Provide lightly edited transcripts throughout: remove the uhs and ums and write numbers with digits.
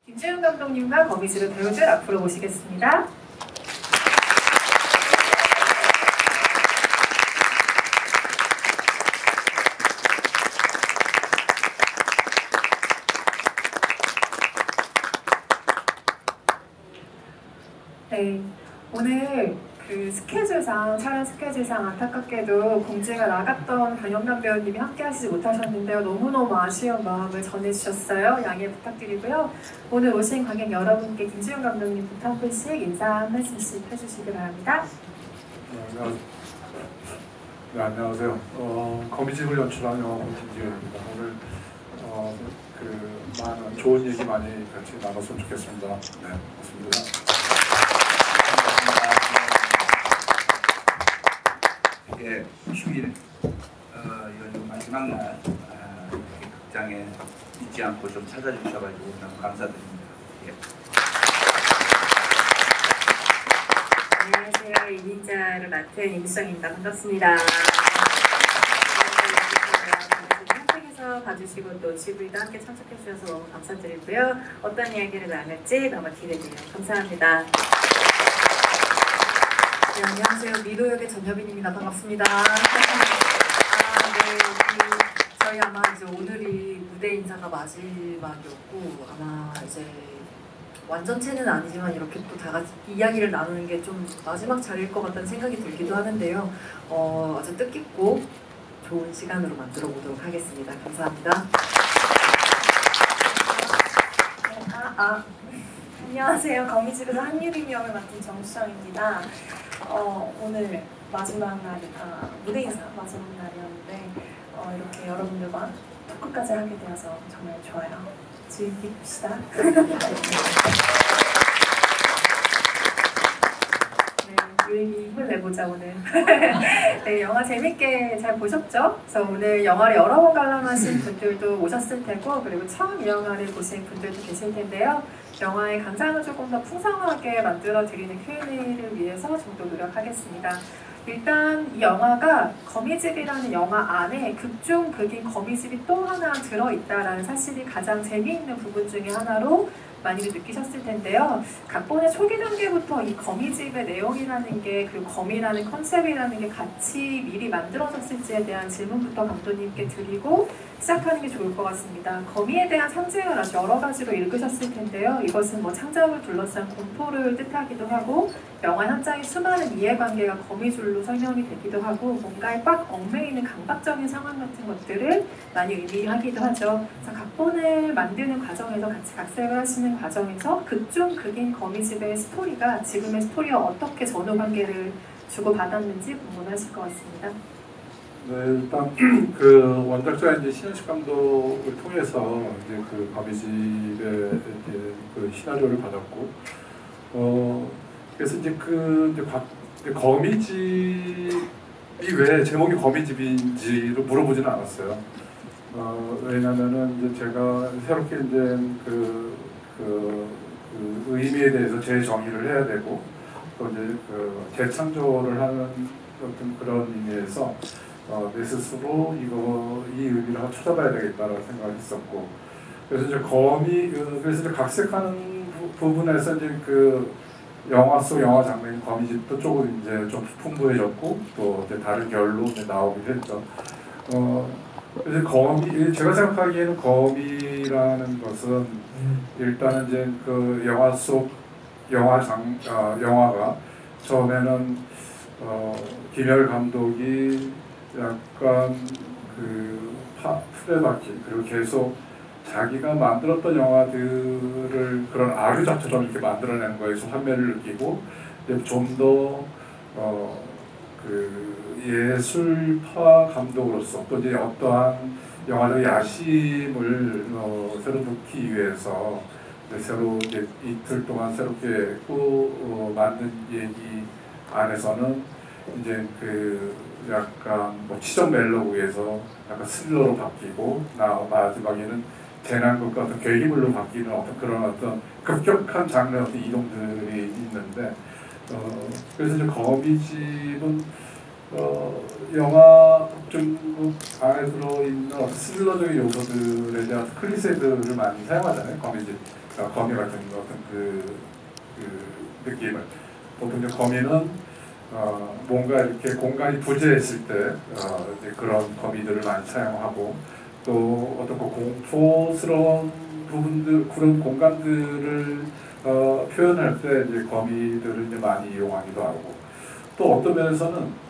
김지훈 감독님과 거미줄 배우들 앞으로 모시겠습니다. 네, 오늘 그 촬영 스케줄상 안타깝게도 공지가 나갔던 강영남 배우님이 함께 하시지 못하셨는데요. 너무너무 아쉬운 마음을 전해주셨어요. 양해 부탁드리고요. 오늘 오신 관객 여러분께 김지훈 감독님부터 한 분씩 인사 한 말씀씩 해주시기 바랍니다. 네, 안녕하세요. 거미집을 연출한 영화본 김지훈입니다. 오늘 많은 좋은 얘기 많이 같이 나눴으면 좋겠습니다. 네, 고맙습니다. 예, 휴일 연휴 마지막 날 이렇게 극장에 잊지 않고 좀 찾아주셔가지고 너무 감사드립니다. 예. 안녕하세요. 이민자를 맡은 임수정입니다. 반갑습니다. 현장에서 봐주시고 또 GV도 함께 참석해 주셔서 너무 감사드리고요. 어떤 이야기를 나눌지 너무 기대돼요. 감사합니다. 네, 안녕하세요. 미도 역의 전여빈입니다. 반갑습니다. 네, 저희 아마 이제 오늘이 무대 인사가 마지막이었고 아마 이제 완전체는 아니지만 이렇게 또 다 같이 이야기를 나누는 게 좀 마지막 자리일 것 같다는 생각이 들기도 하는데요. 아주 뜻깊고 좋은 시간으로 만들어 보도록 하겠습니다. 감사합니다. 안녕하세요. 거미집에서 한유림 역을 맡은 정수정입니다. 오늘 마지막 날, 무대 인사 마지막 날이었는데 이렇게 여러분들과 토크까지 하게 되어서 정말 좋아요. 즐깁시다. 유림이 힘을 내보자 오늘. 네, 영화 재밌게 잘 보셨죠? 그래서 오늘 영화를 여러 번 관람하신 분들도 오셨을 테고 그리고 처음 이 영화를 보신 분들도 계실 텐데요. 영화의 감상을 조금 더 풍성하게 만들어드리는 Q&A를 위해서 좀 더 노력하겠습니다. 일단 이 영화가 거미집이라는 영화 안에 극중 극인 거미집이 또 하나 들어있다라는 사실이 가장 재미있는 부분 중에 하나로 많이들 느끼셨을 텐데요. 각본의 초기 단계부터 이 거미집의 내용이라는 게 그리고 거미라는 컨셉이라는 게 같이 미리 만들어졌을지에 대한 질문부터 감독님께 드리고 시작하는 게 좋을 것 같습니다. 거미에 대한 상징을 아주 여러 가지로 읽으셨을 텐데요. 이것은 뭐 창작을 둘러싼 공포를 뜻하기도 하고 영화 현장의 수많은 이해관계가 거미줄로 설명이 되기도 하고 뭔가에 꽉 얽매이는 강박적인 상황 같은 것들을 많이 의미하기도 하죠. 그래서 각본을 만드는 과정에서 같이 각색을 하시는 과정에서 극중 극인 거미집의 스토리가 지금의 스토리와 어떻게 전후관계를 주고받았는지 궁금하실 것 같습니다. 네, 일단 그 원작자 이제 신현식 감독을 통해서 이제 그 거미집의 이제 그 시나리오를 받았고, 그래서 이제 거미집이 왜 제목이 거미집인지를 물어보지는 않았어요. 왜냐면은 이제 제가 새롭게 이제 그 의미에 대해서 재정의를 해야 되고, 또 이제 그 재창조를 하는 어떤 그런 의미에서 내 스스로 이 의미를 한번 찾아봐야 되겠다라고 생각했었고, 그래서 이제 그래서 이제 각색하는 부분에서 이제 그 영화 속 영화 장면 거미집도 조금 이제 좀 풍부해졌고 또 이제 다른 결로 이제 나오기도 했죠. 그래서 제가 생각하기에는 거미라는 것은 일단은 이제 그 영화 속 영화가 처음에는 김열 감독이 약간 그 풀에박힌 그리고 계속 자기가 만들었던 영화들을 그런 아류작처럼 이렇게 만들어내는 거에서 환멸을 느끼고 좀 더 그 예술파 감독으로서 또 이제 어떠한 영화적 야심을 새로 넣기 위해서 새로 이제 이틀 동안 새롭게 또 만든 얘기 안에서는 이제 그 약간 뭐 치적 멜로우에서 약간 스릴러로 바뀌고 마지막에는 재난극과 어떤 괴기물로 바뀌는 그런 어떤 급격한 장르의 어떤 이동들이 있는데 그래서 이제 거미집은 영화 중국 안에 들어있는 어떤 스릴러적인 요소들에 대한 클리셰들을 많이 사용하잖아요. 거미집, 거미 같은 어떤 그 느낌을. 보통 이제 거미는 뭔가 이렇게 공간이 부재했을 때 이제 그런 거미들을 많이 사용하고 또 어떤 그 공포스러운 부분들, 그런 공간들을 표현할 때 이제 거미들을 이제 많이 이용하기도 하고 또 어떤 면에서는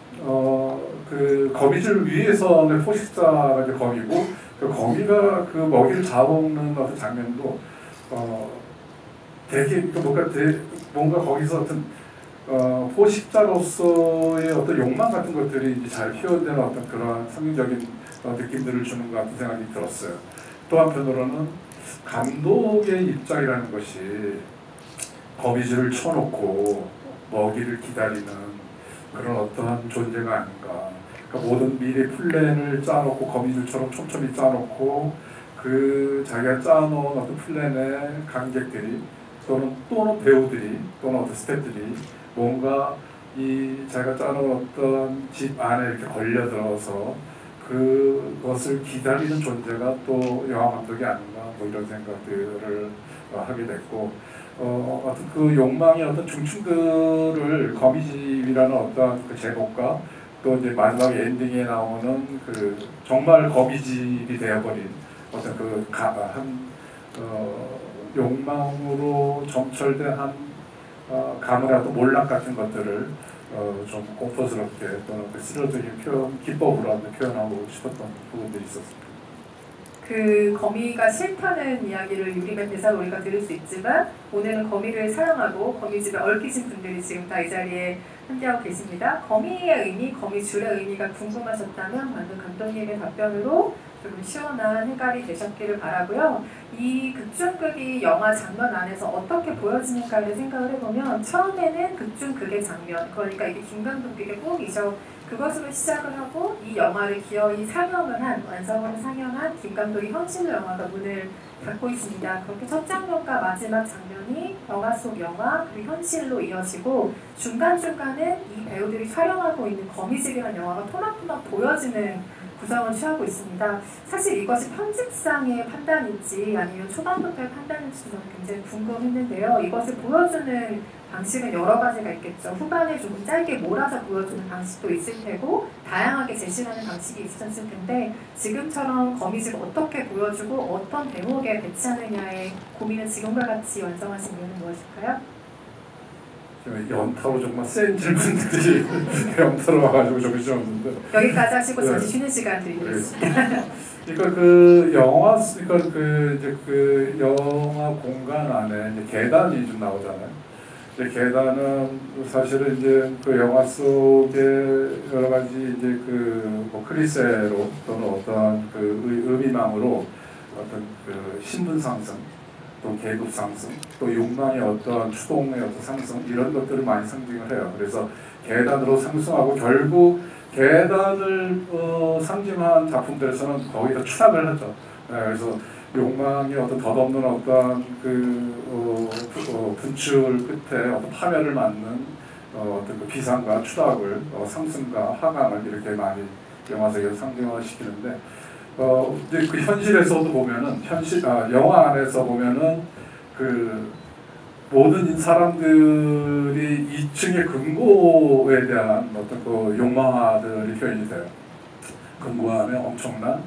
그 거미줄 위에서는 포식자가 이제 거미고 그 거미가 그 먹이를 잡아먹는 어떤 장면도 되게 뭔가 거기서 어떤 포식자로서의 어떤 욕망 같은 것들이 이제 잘 표현되는 어떤 그런 상징적인 느낌들을 주는 것 같은 생각이 들었어요. 또 한편으로는 감독의 입장이라는 것이 거미줄을 쳐놓고 먹이를 기다리는 그런 어떠한 존재가 아닌가. 그러니까 모든 미래 플랜을 짜놓고 거미줄처럼 촘촘히 짜놓고 그 자기가 짜놓은 어떤 플랜에 관객들이 또는 배우들이 또는 어떤 스태프들이 뭔가 이 자기가 짜놓은 어떤 집 안에 이렇게 걸려들어서 그것을 기다리는 존재가 또 영화 감독이 아닌가 뭐 이런 생각들을 하게 됐고 어떤 그 욕망의 어떤 중층들을 거미집이라는 어떤 그 제목과 또 이제 마지막 엔딩에 나오는 그 정말 거미집이 되어버린 어떤 그 욕망으로 점철된 한 가물의 어떤 몰락 같은 것들을 좀 공포스럽게 또는 그 스릴러적인 기법으로 표현하고 싶었던 부분들이 있었습니다. 그 거미가 싫다는 이야기를 유림의 대사로 우리가 들을 수 있지만 오늘은 거미를 사랑하고 거미집에 얽히신 분들이 지금 다 이 자리에 함께하고 계십니다. 거미의 의미, 거미줄의 의미가 궁금하셨다면 방금 감독님의 답변으로 조금 시원한 해결이 되셨기를 바라고요. 이 극중극이 영화 장면 안에서 어떻게 보여지는가를 생각을 해보면 처음에는 극중극의 장면, 그러니까 이게 김감독에게 꿈이죠. 그것으로 시작을 하고 이 영화를 기어이 완성을 상영한 김감독의 현실 영화가 문을 닫고 있습니다. 그렇게 첫 장면과 마지막 장면이 영화 속 영화 그리고 현실로 이어지고 중간중간은 이 배우들이 촬영하고 있는 거미집이라는 영화가 토막토막 보여지는 구성을 취하고 있습니다. 사실 이것이 편집상의 판단인지 아니면 초반부터의 판단인지 저는 굉장히 궁금했는데요. 이것을 보여주는 방식은 여러 가지가 있겠죠. 후반에 조금 짧게 몰아서 보여주는 방식도 있을 테고 다양하게 제시하는 방식이 있으셨을 텐데 지금처럼 거미집을 어떻게 보여주고 어떤 대목에 배치하느냐의 고민을 지금과 같이 완성하신 이유는 무엇일까요? 연타로 정말 센 질문들이 연타로 와가지고 정신없는데 여기까지 하시고 잠시 쉬는 시간 드리겠습니다. 그러니까 그 영화 공간 안에 이제 계단이 좀 나오잖아요. 이제 계단은 사실은 이제 그 영화 속에 여러 가지 이제 뭐 클리셰로 또는 어떤 그 의미망으로 어떤 그 신분 상승 또 계급 상승, 또 욕망의 어떤 추동의 어떤 상승 이런 것들을 많이 상징을 해요. 그래서 계단으로 상승하고 결국 계단을 상징한 작품들에서는 거의 다 추락을 하죠. 그래서 욕망의 어떤 덧없는 어떤 분출 끝에 어떤 파멸을 맞는 어떤 그 비상과 추락을 상승과 하강을 이렇게 많이 영화 속에서 상징화시키는데. 이제 그 현실에서도 보면은 영화 안에서 보면은 그 모든 사람들이 2층의 금고에 대한 어떤 그 욕망들이 표현이 돼요. 금고 안에 엄청난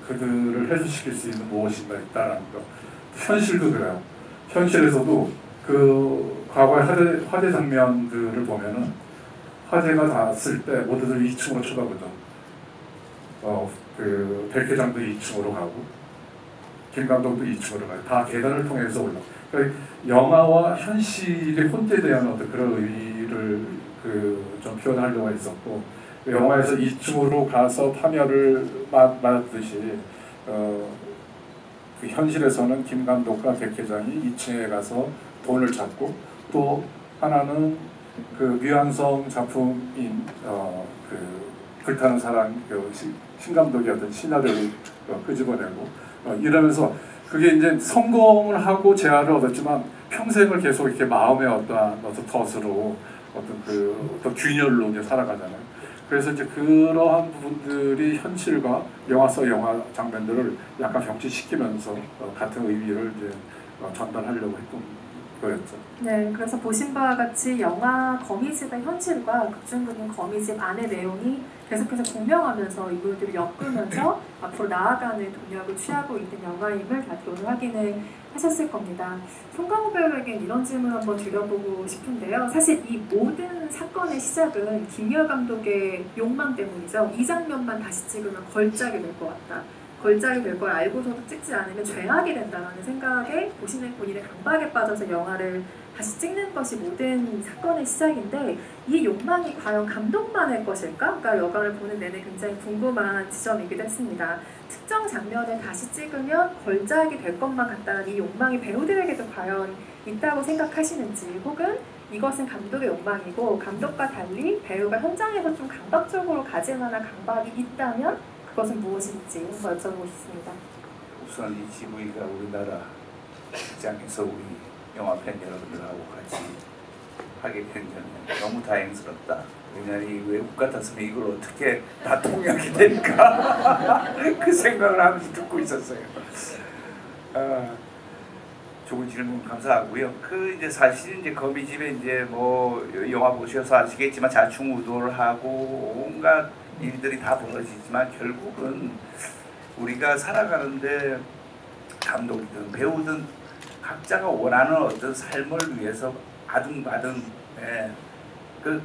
그들을 해소시킬 수 있는 무엇인가 있다라는 거. 현실도 그래요. 현실에서도 그 과거의 화재 장면들을 보면은 화재가 닿았을 때 모두들 2층으로 쳐다보죠. 그 백회장도 2층으로 가고 김감독도 2층으로 가요. 다 계단을 통해서 올라. 그러니까 영화와 현실의 혼재되는 어떤 그런 의미를 좀 표현하려고 했었고 영화에서 2층으로 가서 파멸을 맞았듯이 그 현실에서는 김감독과 백회장이 2층에 가서 돈을 찾고 또 하나는 그 류한성 작품인 그 불타는 사랑 신감독의 어떤 시나리오를 끄집어내고 이러면서 그게 이제 성공을 하고 재화를 얻었지만 평생을 계속 이렇게 마음의 어떤 덫으로 어떤 균열로 이제 살아가잖아요. 그래서 이제 그러한 부분들이 현실과 영화 속 영화 장면들을 약간 병치시키면서 같은 의미를 이제 전달하려고 했던 거였죠. 네, 그래서 보신 바와 같이 영화 거미집의 현실과 극중극인 거미집 안의 내용이 계속해서 공명하면서 이들을 엮으면서 앞으로 나아가는 동력을 취하고 있는 영화임을 다들 오늘 확인을 하셨을 겁니다. 송강호 배우에겐 이런 질문 한번 드려보고 싶은데요. 사실 이 모든 사건의 시작은 김유하 감독의 욕망 때문이죠. 이 장면만 다시 찍으면 걸작이 될 것 같다. 걸작이 될 걸 알고서도 찍지 않으면 죄악이 된다는 생각에 보시는 본인의 강박에 빠져서 영화를 다시 찍는 것이 모든 사건의 시작인데 이 욕망이 과연 감독만의 것일까? 그러니까 영화를 보는 내내 굉장히 궁금한 지점이기도 했습니다. 특정 장면을 다시 찍으면 걸작이 될 것만 같다는 이 욕망이 배우들에게도 과연 있다고 생각하시는지 혹은 이것은 감독의 욕망이고 감독과 달리 배우가 현장에서 좀 강박적으로 가질 만한 강박이 있다면 그것은 무엇인지 한번 여쭤보고 싶습니다. 우선 이 GV가 우리나라 시장에서 우리 영화 팬 여러분들하고 같이 하게 된 점은 너무 다행스럽다. 왜냐하면 이 외국 같았으면 이걸 어떻게 다 통역이 될까 그 생각을 하면서 듣고 있었어요. 좋은 질문 감사하고요. 이제 사실 이제 거미집에 이제 뭐 영화 보셔서 아시겠지만 자충우돌 하고 온갖 일들이 다 벌어지지만 결국은 우리가 살아가는데 감독이든 배우든 각자가 원하는 어떤 삶을 위해서 아둥바둥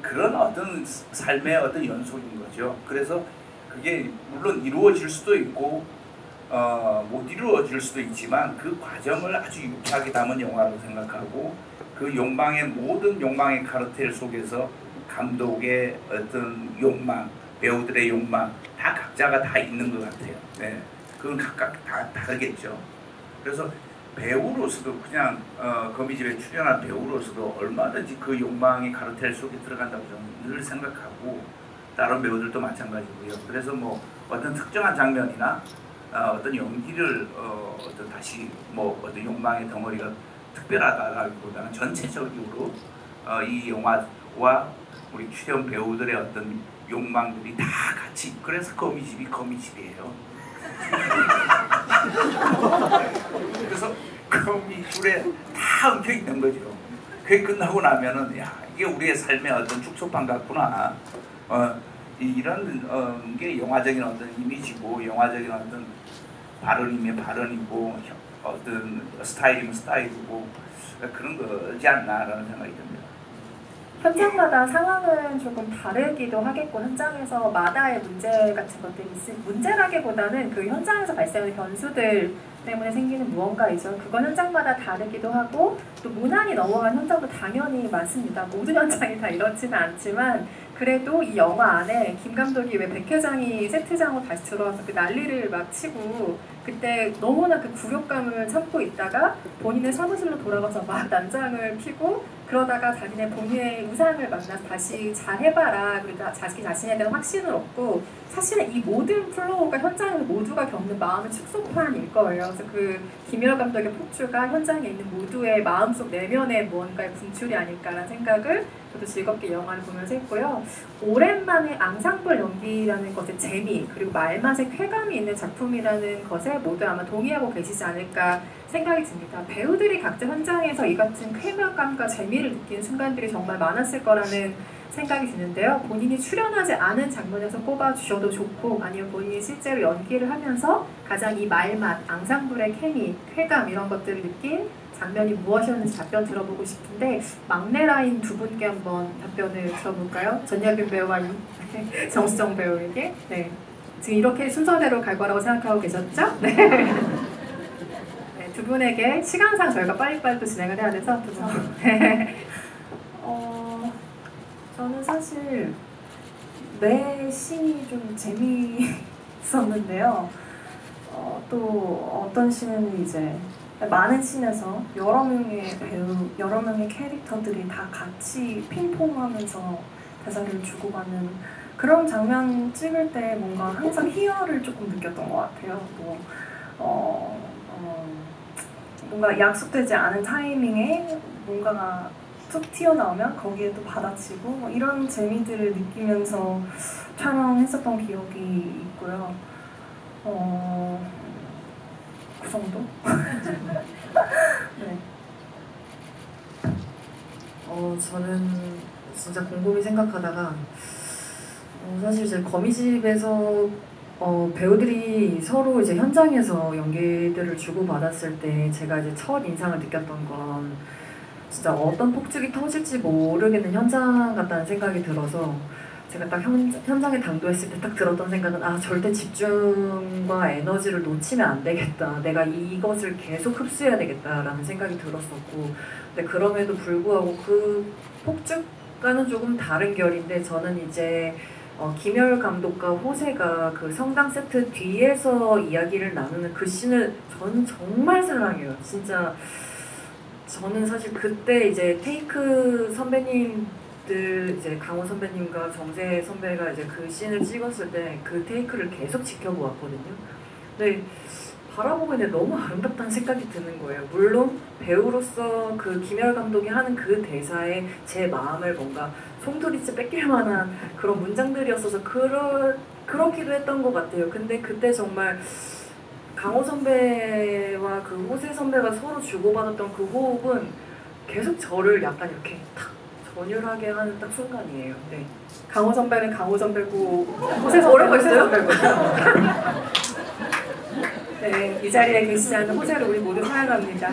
그런 어떤 삶의 어떤 연속인 거죠. 그래서 그게 물론 이루어질 수도 있고 못 이루어질 수도 있지만 그 과정을 아주 유쾌하게 담은 영화라고 생각하고 그 모든 욕망의 카르텔 속에서 감독의 어떤 욕망, 배우들의 욕망 다 각자가 다 있는 것 같아요. 네, 그건 각각 다 다르겠죠. 그래서 배우로서도 그냥 거미집에 출연한 배우로서도 얼마든지 그 욕망의 카르텔 속에 들어간다고 저는 늘 생각하고 다른 배우들도 마찬가지고요. 그래서 뭐 어떤 특정한 장면이나 어떤 연기를 어떤 다시 뭐 어떤 욕망의 덩어리가 특별하다기보다는 전체적으로 이 영화와 우리 출연 배우들의 어떤 욕망들이 다 같이 그래서 거미집이 거미집이에요. 그래서 거미줄에 다 엉켜 있는 거죠. 그게 끝나고 나면은 야 이게 우리의 삶의 어떤 축소판 같구나. 이런 게 영화적인 어떤 이미지고 영화적인 어떤 발언이면 발언이고 어떤 스타일이면 스타일이고 그런 거지 않나라는 생각이 듭니다. 현장마다 상황은 조금 다르기도 하겠고 현장에서 마다의 문제 같은 것들이 문제라기보다는 그 현장에서 발생하는 변수들 때문에 생기는 무언가이죠. 그건 현장마다 다르기도 하고 또 무난히 넘어간 현장도 당연히 많습니다. 모든 현장이 다 이렇지는 않지만 그래도 이 영화 안에 김 감독이 왜 백 회장이 세트장으로 다시 들어와서 그 난리를 막 치고 그때 너무나 그 굴욕감을 참고 있다가 본인의 사무실로 돌아가서 막 난장을 피고 그러다가 자기네 본인의 우상을 만나서 다시 잘해봐라 그리고 자기 자신에 대한 확신을 얻고 사실은 이 모든 플로우가 현장에서 모두가 겪는 마음의 축소판일 거예요. 그래서 그 김유하 감독의 폭주가 현장에 있는 모두의 마음속 내면의 무언가의 분출이 아닐까라는 생각을 저도 즐겁게 영화를 보면서 했고요. 오랜만에 앙상블 연기라는 것의 재미 그리고 말맛의 쾌감이 있는 작품이라는 것에 모두 아마 동의하고 계시지 않을까 생각이 듭니다. 배우들이 각자 현장에서 이 같은 쾌감과 재미를 느끼는 순간들이 정말 많았을 거라는 생각이 드는데요. 본인이 출연하지 않은 장면에서 꼽아주셔도 좋고 아니면 본인이 실제로 연기를 하면서 가장 이 말맛, 앙상블의 케미, 쾌감 이런 것들을 느낀 장면이 무엇이었는지 답변 들어보고 싶은데 막내 라인 두 분께 한번 답변을 들어볼까요? 전여빈 배우와 정수정 배우에게. 네. 지금 이렇게 순서대로 갈 거라고 생각하고 계셨죠? 네. 네, 두 분에게 시간상 저희가 빨리빨리 또 진행을 해야 돼서 두 분. 네. 저는 사실 매 씬이 좀 재미있었는데요. 또 어떤 씬은 이제 많은 씬에서 여러 명의 배우, 여러 명의 캐릭터들이 다 같이 핑퐁하면서 대사를 주고가는 그런 장면 찍을 때 뭔가 항상 희열을 조금 느꼈던 것 같아요. 뭔가 약속되지 않은 타이밍에 뭔가가 툭 튀어나오면 거기에 또 받아치고 뭐 이런 재미들을 느끼면서 촬영했었던 기억이 있고요. 그 정도? 네. 저는 진짜 곰곰이 생각하다가 사실 제 거미집에서 배우들이 서로 이제 현장에서 연기들을 주고받았을 때 제가 이제 첫 인상을 느꼈던 건 진짜 어떤 폭죽이 터질지 모르겠는 현장 같다는 생각이 들어서 제가 딱 현장에 당도했을 때 딱 들었던 생각은 절대 집중과 에너지를 놓치면 안 되겠다. 내가 이것을 계속 흡수해야 되겠다라는 생각이 들었었고 근데 그럼에도 불구하고 그 폭죽과는 조금 다른 결인데 저는 이제 김열 감독과 호세가 그 성당 세트 뒤에서 이야기를 나누는 그 씬을 저는 정말 사랑해요. 진짜 저는 사실 그때 이제 테이크 선배님들 이제 강호 선배님과 정세 선배가 이제 그 씬을 찍었을 때 그 테이크를 계속 지켜보았거든요. 근데 바라보고 있는데 너무 아름답다는 생각이 드는 거예요. 물론 배우로서 그 김열 감독이 하는 그 대사에 제 마음을 뭔가 송두리째 뺏길 만한 그런 문장들이었어서 그렇기도 했던 것 같아요. 근데 그때 정말 강호 선배와 그 호세 선배가 서로 주고받았던 그 호흡은 계속 저를 약간 이렇게 탁 전율하게 하는 딱 순간이에요. 네. 강호 선배는 강호 선배고 호세 뭐라고 선배는 호세 했어요? 선배고. 네, 이 자리에 계시지 않는 호세를 우리 모두 사랑합니다.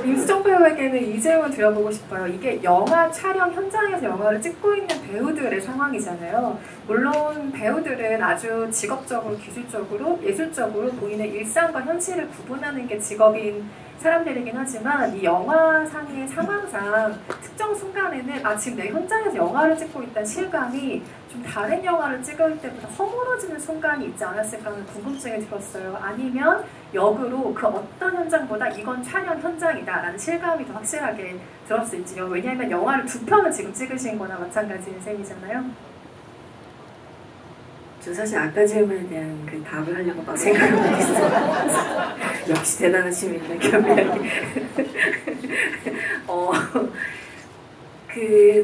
임수정 배우에게는 이 질문 드려보고 싶어요. 이게 영화 촬영 현장에서 영화를 찍고 있는 배우들의 상황이잖아요. 물론 배우들은 아주 직업적으로, 기술적으로, 예술적으로 본인의 일상과 현실을 구분하는 게 직업인 사람들이긴 하지만 이 영화상의 상황상 특정 순간에는 지금 내 현장에서 영화를 찍고 있다는 실감이 좀 다른 영화를 찍을 때보다 허물어지는 순간이 있지 않았을까 하는 궁금증이 들었어요. 아니면 역으로 그 어떤 현장보다 이건 촬영 현장이다 라는 실감이 더 확실하게 들었을지요. 왜냐하면 영화를 2편을 지금 찍으신 거나 마찬가지인 셈이잖아요. 저 사실 아까 질문에 대한 그 답을 하려고 막 생각을 못했어요. 역시 대단하십니다, 겸이하게.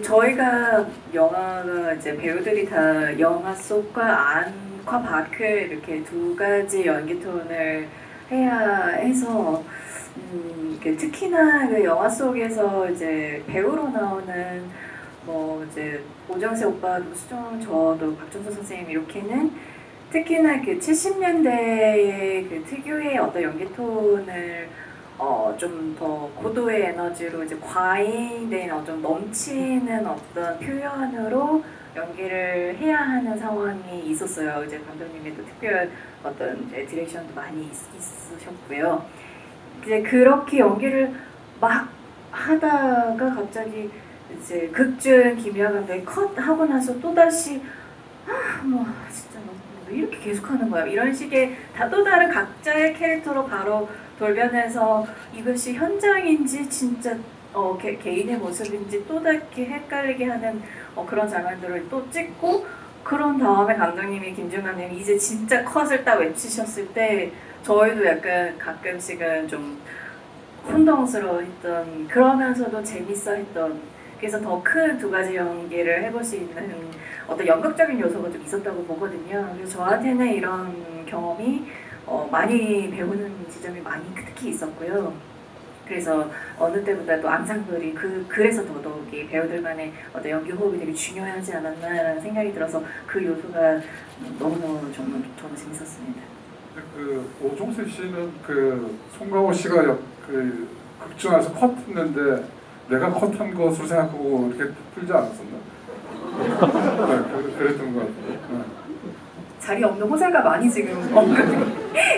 저희가 영화가 이제 배우들이 다 영화 속과 안과 밖을 이렇게 두 가지 연기 톤을 해야 해서 특히나 그 영화 속에서 이제 배우로 나오는 이제 오정세 오빠도 저도 박정서 선생님 이렇게는 특히나 그 70년대의 그 특유의 어떤 연기 톤을 좀 더 고도의 에너지로 이제 과잉된 좀 넘치는 어떤 표현으로 연기를 해야 하는 상황이 있었어요. 이제 감독님의 또 특별한 어떤 이제 디렉션도 많이 있으셨고요. 이제 그렇게 연기를 막 하다가 갑자기 이제 극중 김유아 감독이 컷 하고 나서 또 다시 진짜 왜 이렇게 계속하는 거야? 이런 식의 또 다른 각자의 캐릭터로 바로 돌변해서 이것이 현장인지 진짜 개인의 모습인지 또 다르게 헷갈리게 하는 그런 장면들을 또 찍고 그런 다음에 감독님이 김준 감독님이 이제 진짜 컷을 딱 외치셨을 때 저희도 약간 가끔씩은 좀 혼동스러워했던 그러면서도 재밌어했던 그래서 더 큰 두 가지 연기를 해볼 수 있는 어떤 연극적인 요소가 좀 있었다고 보거든요. 그래서 저한테는 이런 경험이 많이 배우는 지점이 많이 특히 있었고요. 그래서 어느 때보다도 앙상블이 그래서 더더욱이 배우들만의 어떤 연기 호흡이 되게 중요하지 않았나라는 생각이 들어서 그 요소가 너무너무 저는 재밌었습니다. 그 오종세 씨는 그 송강호 씨가 그 극중 안에서 컷했는데 내가 컷한 것으로 생각하고 이렇게 풀지 않았었나? 네, 그랬던 것 같아요. 네. 자리 없는 호세가 많이 지금 언급이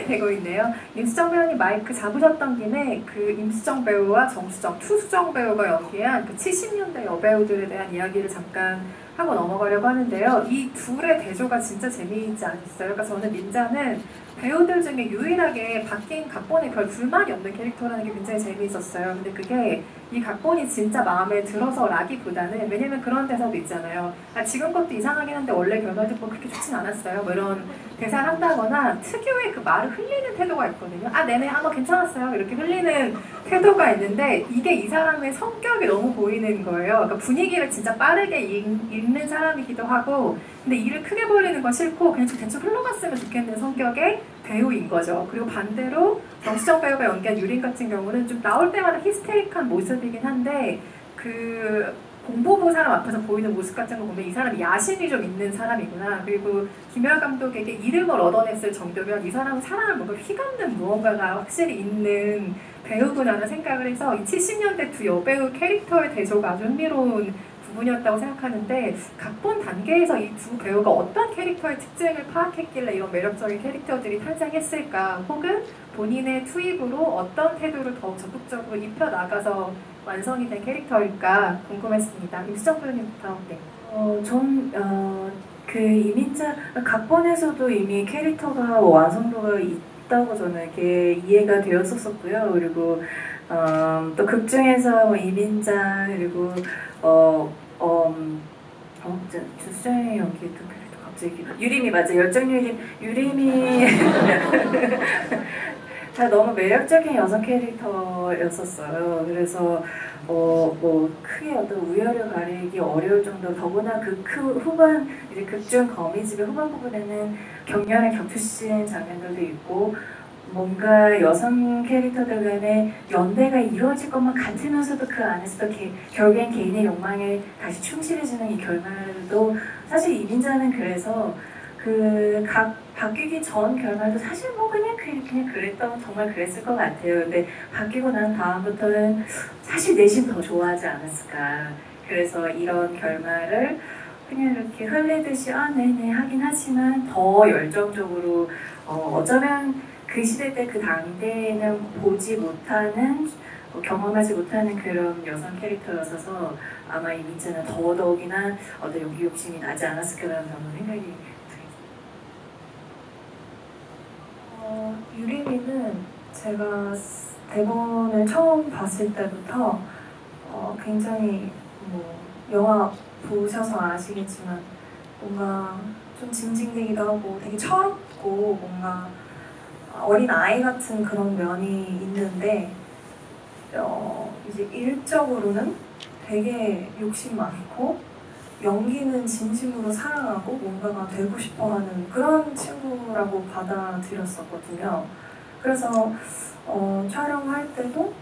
되고 있네요. 임수정 배우님 마이크 잡으셨던 김에 그 임수정 배우와 정수정, 투수정 배우가 연기한 그 70년대 여배우들에 대한 이야기를 잠깐 하고 넘어가려고 하는데요. 이 둘의 대조가 진짜 재미있지 않았어요? 그러니까 저는 민자는 배우들 중에 유일하게 바뀐 각본에 별 불만이 없는 캐릭터라는 게 굉장히 재미있었어요. 근데 그게 이 각본이 진짜 마음에 들어서라기보다는, 왜냐면 그런 대사도 있잖아요. 아, 지금 것도 이상하긴 한데 원래 결말도 뭐 그렇게 좋진 않았어요. 뭐 이런 대사를 한다거나 특유의 그 말을 흘리는 태도가 있거든요. 아, 네네, 뭐 괜찮았어요. 이렇게 흘리는 태도가 있는데 이게 이 사람의 성격이 너무 보이는 거예요. 그러니까 분위기를 진짜 빠르게 읽는 사람이기도 하고, 근데 일을 크게 벌리는 건 싫고 그냥 좀 대충 흘러갔으면 좋겠는 성격의 배우인 거죠. 그리고 반대로 정수정 배우가 연기한 유린 같은 경우는 좀 나올 때마다 히스테릭한 모습이긴 한데, 그 공보부 사람 앞에서 보이는 모습 같은 거 보면 이 사람이 야심이 좀 있는 사람이구나. 그리고 김열 감독에게 이름을 얻어냈을 정도면 이 사람은 사람을 뭔가 휘감는 무언가가 확실히 있는 배우구나라는 생각을 해서 이 70년대 두 여배우 캐릭터의 대조가 아주 흥미로운 부분이었다고 생각하는데, 각본 단계에서 이 두 배우가 어떤 캐릭터의 특징을 파악했길래 이런 매력적인 캐릭터들이 탄생했을까, 혹은 본인의 투입으로 어떤 태도를 더 적극적으로 입혀나가서 완성이 된 캐릭터일까 궁금했습니다. 임수정 배우님부터. 네. 그 이민자 각본에서도 이미 캐릭터가 완성도가 있다고 저는 이렇게 이해가 되었었고요. 그리고 또 극 중에서 뭐 이민자, 그리고 주수정의 연기했던 캐릭터 갑자기 유림이, 맞아, 열정 유림이 다 너무 매력적인 여성 캐릭터였었어요. 그래서 뭐 크게 어떤 우열을 가리기 어려울 정도로, 더구나 그 후반, 이제 극중 거미집의 후반 부분에는 격렬한 격투씬 장면들도 있고, 뭔가 여성 캐릭터들 간의 연대가 이루어질 것만 같으면서도 그 안에서도 결국엔 개인의 욕망에 다시 충실해지는 이 결말도, 사실 이민자는 그래서 그 바뀌기 전 결말도 사실 뭐 그냥 그랬던, 정말 그랬을 것 같아요. 근데 바뀌고 난 다음부터는 사실 내심 더 좋아하지 않았을까. 그래서 이런 결말을 그냥 이렇게 흘리듯이 네네 하긴 하지만 더 열정적으로, 어쩌면 그 시대 때 그 당대에는 보지 못하는, 경험하지 못하는 그런 여성 캐릭터였어서 아마 이민자는 더더욱이나 어떤 연기 욕심이 나지 않았을까라는 생각이 듭니다. 유리미는 제가 대본을 처음 봤을 때부터 굉장히, 뭐 영화 보셔서 아시겠지만 뭔가 좀 징징대기도 하고 되게 철없고 뭔가 어린 아이 같은 그런 면이 있는데, 이제 일적으로는 되게 욕심 많고 연기는 진심으로 사랑하고 뭔가가 되고 싶어하는 그런 친구라고 받아들였었거든요. 그래서 촬영할 때도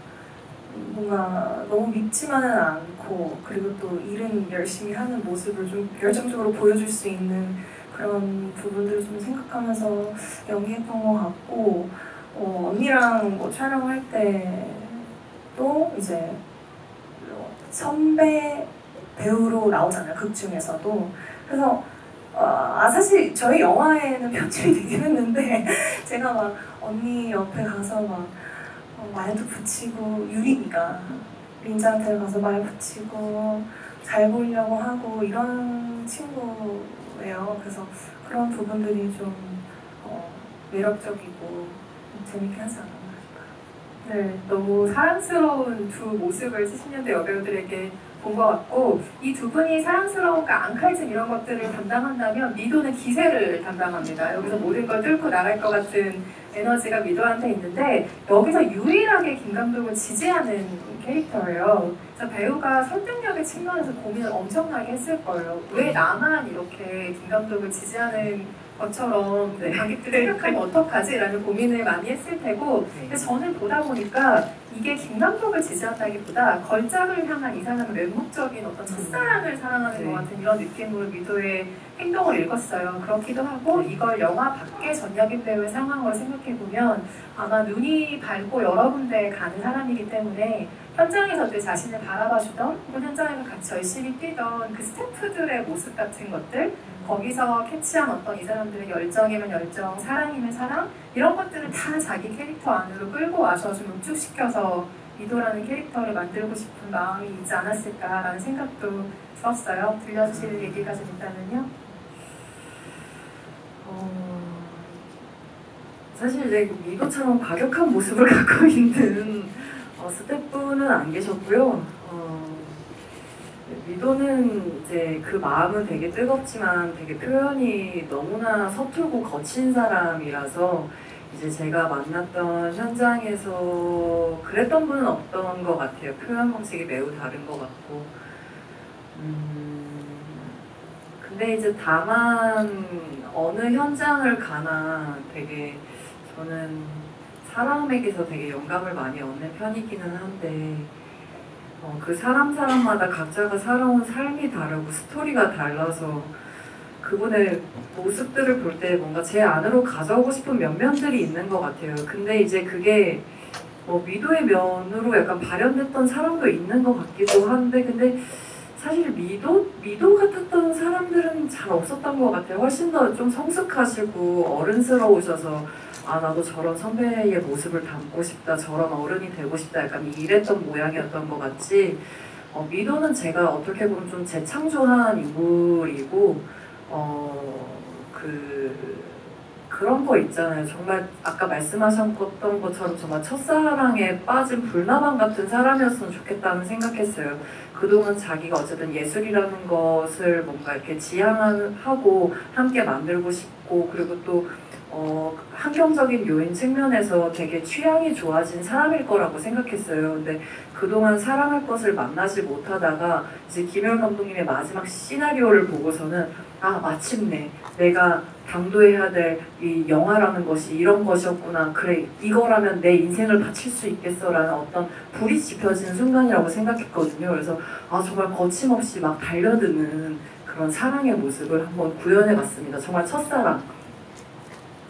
뭔가 너무 밉지만은 않고, 그리고 또 일은 열심히 하는 모습을 좀 열정적으로 보여줄 수 있는 그런 부분들을 좀 생각하면서 연기했던 것 같고, 언니랑 뭐 촬영할 때도 이제 선배 배우로 나오잖아요, 극 중에서도. 그래서 사실 저희 영화에는 편집이 되긴 했는데 제가 막 언니 옆에 가서 막 말도 붙이고, 유림이가 민자한테 가서 말 붙이고 잘 보이려고 하고 이런 친구예요. 그래서 그런 부분들이 좀 매력적이고 재밌게 하지 않았나 싶어요. 네, 너무 사랑스러운 두 모습을 70년대 여배우들에게 본 것 같고, 이 두 분이 사랑스러움과 앙칼짐 이런 것들을 담당한다면 미도는 기세를 담당합니다. 여기서 모든 걸 뚫고 나갈 것 같은 에너지가 미도한테 있는데, 여기서 유일하게 김 감독을 지지하는 캐릭터예요. 그래서 배우가 설득력의 측면에서 고민을 엄청나게 했을 거예요. 왜 나만 이렇게 김 감독을 지지하는 것처럼 관객들이 생각하면 어떡하지? 라는 고민을 많이 했을 테고, 근데 저는 보다 보니까 이게 김 감독을 지지한다기보다 걸작을 향한 이 사람의 맹목적인 어떤 첫사랑을 사랑하는 것 같은 이런 느낌으로 미도의 행동을 읽었어요. 그렇기도 하고, 이걸 영화 밖의 전여김 배우의 상황으로 생각해보면 아마 눈이 밝고 여러 군데에 가는 사람이기 때문에 현장에서 내 자신을 바라봐주던, 혹은 현장에서 같이 열심히 뛰던 그 스태프들의 모습 같은 것들, 거기서 캐치한 어떤 이 사람들의 열정이면 열정, 사랑이면 사랑, 이런 것들을 다 자기 캐릭터 안으로 끌고 와서 좀 응축시켜서 미도라는 캐릭터를 만들고 싶은 마음이 있지 않았을까라는 생각도 들었어요. 들려주실 얘기가 좀 있다면요? 사실 이제 미도처럼 과격한 모습을 갖고 있는 스태프는 안 계셨고요. 미도는 이제 그 마음은 되게 뜨겁지만 되게 표현이 너무나 서툴고 거친 사람이라서 이제 제가 만났던 현장에서 그랬던 분은 없던 것 같아요. 표현 방식이 매우 다른 것 같고. 근데 이제 다만 어느 현장을 가나 되게 저는 사람에게서 되게 영감을 많이 얻는 편이기는 한데 그 사람마다 각자가 살아온 삶이 다르고 스토리가 달라서 그분의 모습들을 볼 때 뭔가 제 안으로 가져오고 싶은 면면들이 있는 것 같아요. 근데 이제 그게 미도의 면으로 약간 발현됐던 사람도 있는 것 같기도 한데 근데 사실 미도 같았던 사람들은 잘 없었던 것 같아요. 훨씬 더 좀 성숙하시고 어른스러우셔서 아 나도 저런 선배의 모습을 담고 싶다, 저런 어른이 되고 싶다 약간 이랬던 모양이었던 것 같지 미도는 제가 어떻게 보면 좀 재창조한 인물이고 그런 거 있잖아요. 정말 아까 말씀하셨던 것처럼 정말 첫사랑에 빠진 불나방 같은 사람이었으면 좋겠다는 생각했어요. 그동안 자기가 어쨌든 예술이라는 것을 뭔가 이렇게 지향하고 함께 만들고 싶고 그리고 또 환경적인 요인 측면에서 되게 취향이 좋아진 사람일 거라고 생각했어요. 근데 그동안 사랑할 것을 만나지 못하다가 이제 김혜월 감독님의 마지막 시나리오를 보고서는 아 마침내 내가 당도해야 될 이 영화라는 것이 이런 것이었구나. 그래 이거라면 내 인생을 바칠 수 있겠어라는 어떤 불이 지펴진 순간이라고 생각했거든요. 그래서 아 정말 거침없이 막 달려드는 그런 사랑의 모습을 한번 구현해봤습니다. 정말 첫사랑.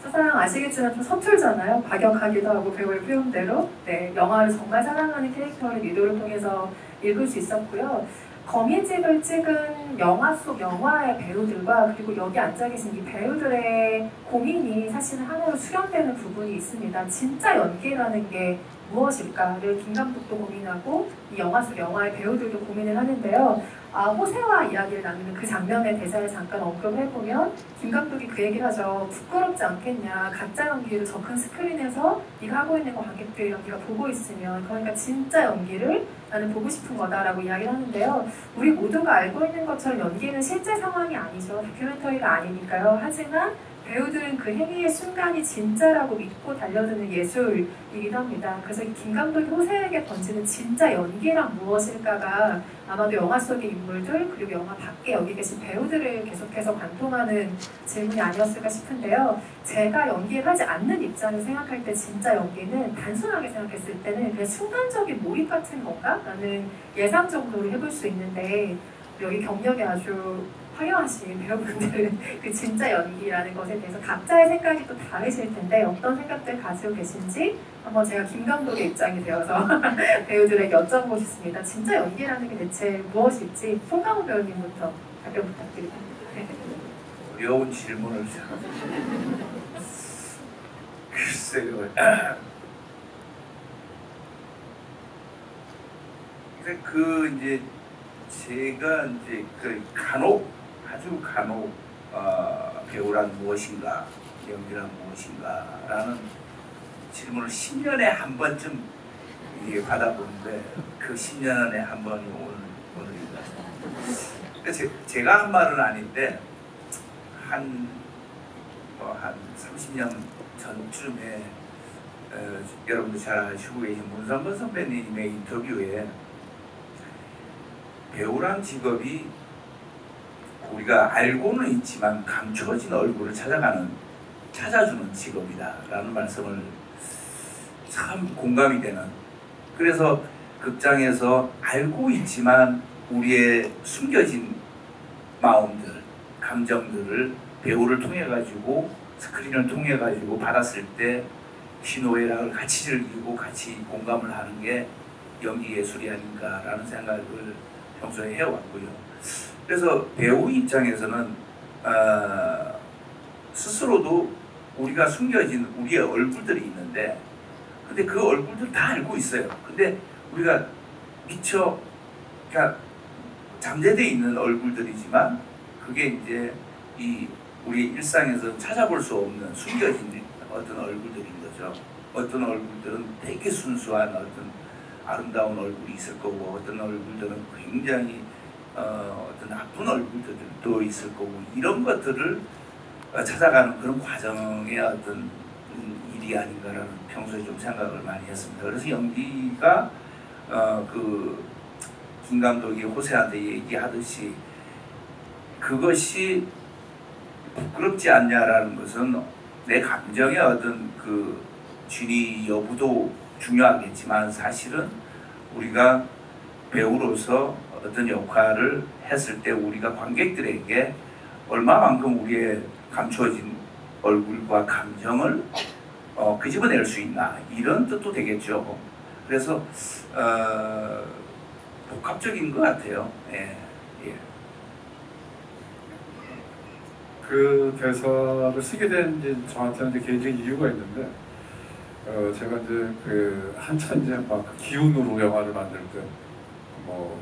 첫사랑 아시겠지만 좀 서툴잖아요. 과격하기도 하고 배우의 표현대로. 네, 영화를 정말 사랑하는 캐릭터를 미도를 통해서 읽을 수 있었고요. 거미집을 찍은 영화 속 영화의 배우들과 그리고 여기 앉아 계신 이 배우들의 고민이 사실은 하나로 수렴되는 부분이 있습니다. 진짜 연기라는 게 무엇일까를 김 감독도 고민하고 이 영화 속 영화의 배우들도 고민을 하는데요. 호세와 이야기를 나누는 그 장면의 대사를 잠깐 언급해보면 김 감독이 그 얘기를 하죠. 부끄럽지 않겠냐. 가짜 연기를 저 큰 스크린에서 네가 하고 있는 거 관객들이랑 네가 보고 있으면 그러니까 진짜 연기를 나는 보고 싶은 거다라고 이야기를 하는데요. 우리 모두가 알고 있는 것처럼 연기는 실제 상황이 아니죠. 다큐멘터리가 아니니까요. 하지만 배우들은 그 행위의 순간이 진짜라고 믿고 달려드는 예술이기도 합니다. 그래서 김 감독이 호세에게 던지는 진짜 연기란 무엇일까가 아마도 영화 속의 인물들 그리고 영화 밖에 여기 계신 배우들을 계속해서 관통하는 질문이 아니었을까 싶은데요. 제가 연기를 하지 않는 입장을 생각할 때 진짜 연기는 단순하게 생각했을 때는 그냥 순간적인 몰입 같은 건가? 라는 예상 정도로 해볼 수 있는데 여기 경력이 아주 화려하신 배우분들은 그 진짜 연기라는 것에 대해서 각자의 생각이 또 다르실 텐데 어떤 생각들 가지고 계신지 한번 제가 김 감독의 입장이 되어서 배우들에게 여쭤보고 싶습니다. 진짜 연기라는 게 대체 무엇일지 송강호 배우님부터 답변 부탁드립니다. 어려운 질문을 글쎄요. 이제 제가 이제 아주 간혹 배우란 무엇인가, 연기란 무엇인가라는 질문을 10년에 한 번쯤 받아보는데 그 10년에 한 번이 오늘입니다. 제가 한 말은 아닌데 한 30년 전쯤에 여러분들 잘 아시고 계신 문선번 선배님의 인터뷰에 배우란 직업이 우리가 알고는 있지만 감춰진 얼굴을 찾아주는 직업이다 라는 말씀을 참 공감이 되는, 그래서 극장에서 알고 있지만 우리의 숨겨진 마음들, 감정들을 배우를 통해 가지고 스크린을 통해 가지고 받았을 때 희노애락을 같이 즐기고 같이 공감을 하는 게 연기 예술이 아닌가라는 생각을 평소에 해왔고요. 그래서 배우 입장에서는 스스로도 우리가 숨겨진 우리의 얼굴들이 있는데 근데 그 얼굴들 다 알고 있어요. 근데 우리가 미처 그러니까 잠재되어 있는 얼굴들이지만 그게 이제 우리 일상에서 찾아볼 수 없는 숨겨진 어떤 얼굴들인 거죠. 어떤 얼굴들은 되게 순수한 어떤 아름다운 얼굴이 있을 거고 어떤 얼굴들은 굉장히 어떤 나쁜 얼굴들도 있을 거고 이런 것들을 찾아가는 그런 과정의 어떤 일이 아닌가라는 평소에 좀 생각을 많이 했습니다. 그래서 연기가 그 김 감독이 호세한테 얘기하듯이 그것이 부끄럽지 않냐라는 것은 내 감정의 어떤 그 진위 여부도 중요하겠지만 사실은 우리가 배우로서 어떤 역할을 했을 때 우리가 관객들에게 얼마만큼 우리의 감추어진 얼굴과 감정을 끄집어낼 수 있나 이런 뜻도 되겠죠. 그래서 복합적인 것 같아요. 예. 예. 그 대사를 쓰게 된 이제 저한테는 이제 개인적인 이유가 있는데 제가 이제 그 한참 이제 막 기운으로 영화를 만들 때 뭐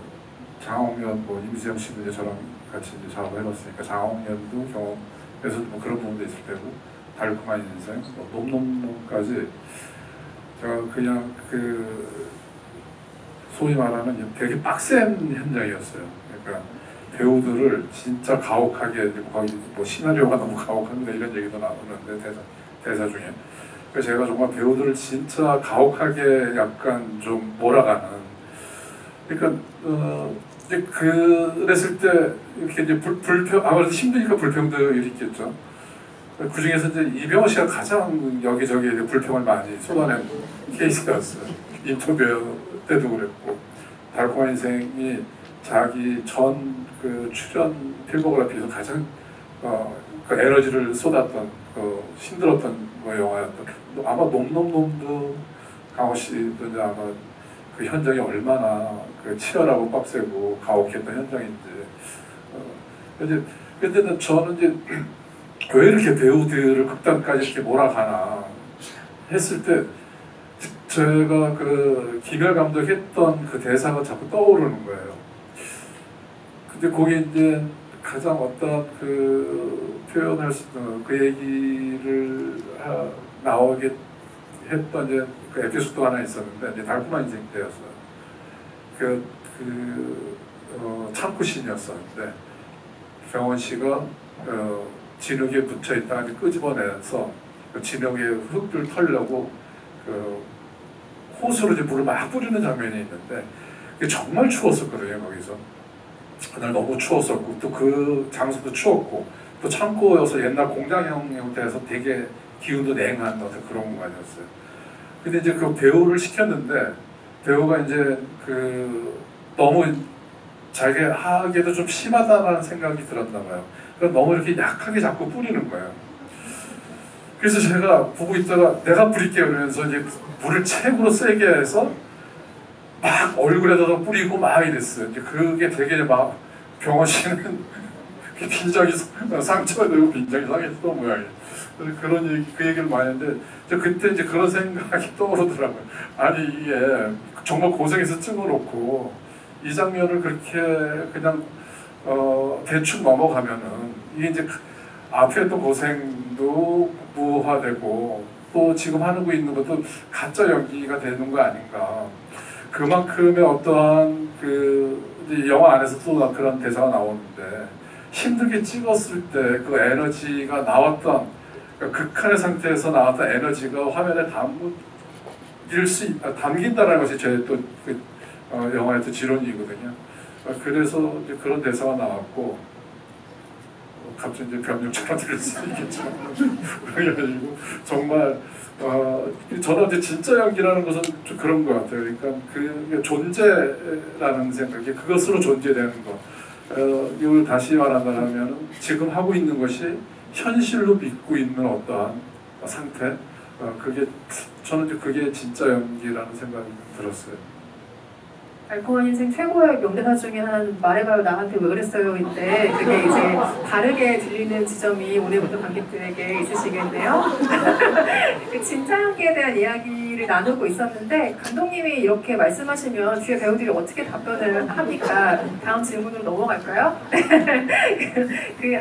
장홍련 뭐 임수영 씨도 이제 저랑 같이 이제 작업을 해봤으니까 장홍련도 경험해서 뭐 그런 부분도 있을 테고 달콤한 인생 뭐 놈놈놈까지 제가 그냥 그 소위 말하는 되게 빡센 현장이었어요. 그러니까 배우들을 진짜 가혹하게 거의 뭐 시나리오가 너무 가혹합니다 이런 얘기도 나오는데 대사 중에 그래서 제가 정말 배우들을 진짜 가혹하게 약간 좀 몰아가는 그러니까 이제 그랬을 때 이렇게 이제 아무래도 힘드니까 불평도 있겠죠. 그 중에서 이제 이병헌 씨가 가장 여기저기 불평을 많이 쏟아낸 케이스였어요. 인터뷰 때도 그랬고 달콤한 인생이 자기 전 그 출연 필모그래피에서 가장 그 에너지를 쏟았던 그 힘들었던 영화였던 아마 놈놈놈도 강호 씨도 이제 아마 그 현장이 얼마나 그 치열하고 빡세고 가혹했던 현장인지 근데 저는 이제 왜 이렇게 배우들을 극단까지 이렇게 몰아가나 했을 때 제가 그 김열 감독이 했던 그 대사가 자꾸 떠오르는 거예요. 근데 거기 이제 가장 어떤 그 표현할 수 있는 그 얘기를 나오게 했던 이제 그 에피소드가 하나 있었는데 이제 달콤한 인생 때였어요. 창구신이었었는데 병원 씨가 진흙에 붙여 있다가 끄집어내서 그 진흙에 흙을 털려고 그 호수로 이제 물을 막 뿌리는 장면이 있는데 그게 정말 추웠었거든요. 거기서 그날 너무 추웠었고 또 그 장소도 추웠고 또 창고여서 옛날 공장형 형태에서 되게 기운도 냉한 어떤 그런 공간이었어요. 근데 이제 그 배우를 시켰는데 배우가 이제 그 너무 자기 하기에도 좀 심하다라는 생각이 들었나 봐요. 그러니까 너무 이렇게 약하게 자꾸 뿌리는 거예요. 그래서 제가 보고 있다가 내가 뿌릴게요 이러면서 이제 물을 최고로 세게 해서 막 얼굴에다가 뿌리고 막 이랬어요. 이제 그게 되게 막 병원 씨는 빈장이 상처되고 빈장이 상했던 모양이에요. 그런 얘기, 그 얘기를 많이 했는데 그때 이제 그런 생각이 떠오르더라고요. 아니 이게 정말 고생해서 찍어놓고 이 장면을 그렇게 그냥 대충 넘어가면은 이게 이제 앞에 또 고생도 무화되고 또 지금 하고 있는 것도 가짜 연기가 되는 거 아닌가. 그만큼의 어떠한 그 이제 영화 안에서 또 그런 대사가 나오는데 힘들게 찍었을 때 그 에너지가 나왔던 그러니까 극한의 상태에서 나왔던 에너지가 화면에 담긴다는 것이 제 또 그 영화의 또 지론이거든요. 그래서 이제 그런 대사가 나왔고 갑자기 이제 변명처럼 들릴 수 있겠죠. 그래가지고 정말 저는 이제 진짜 연기라는 것은 좀 그런 것 같아요. 그러니까 그게 존재라는 생각이 그것으로 존재되는 거. 이걸 다시 말한다면 지금 하고 있는 것이 현실로 믿고 있는 어떠한 상태. 그게 저는 이제 그게 진짜 연기라는 생각이 들었어요. 달콤한 인생 최고의 명대사 중에 하나는 말해봐요 나한테 왜 그랬어요 인데 그게 이제 다르게 들리는 지점이 오늘부터 관객들에게 있으시겠네요. 그 진짜 연기에 대한 이야기를 얘기를 나누고 있었는데 감독님이 이렇게 말씀하시면 뒤에 배우들이 어떻게 답변을 합니까? 다음 질문으로 넘어갈까요?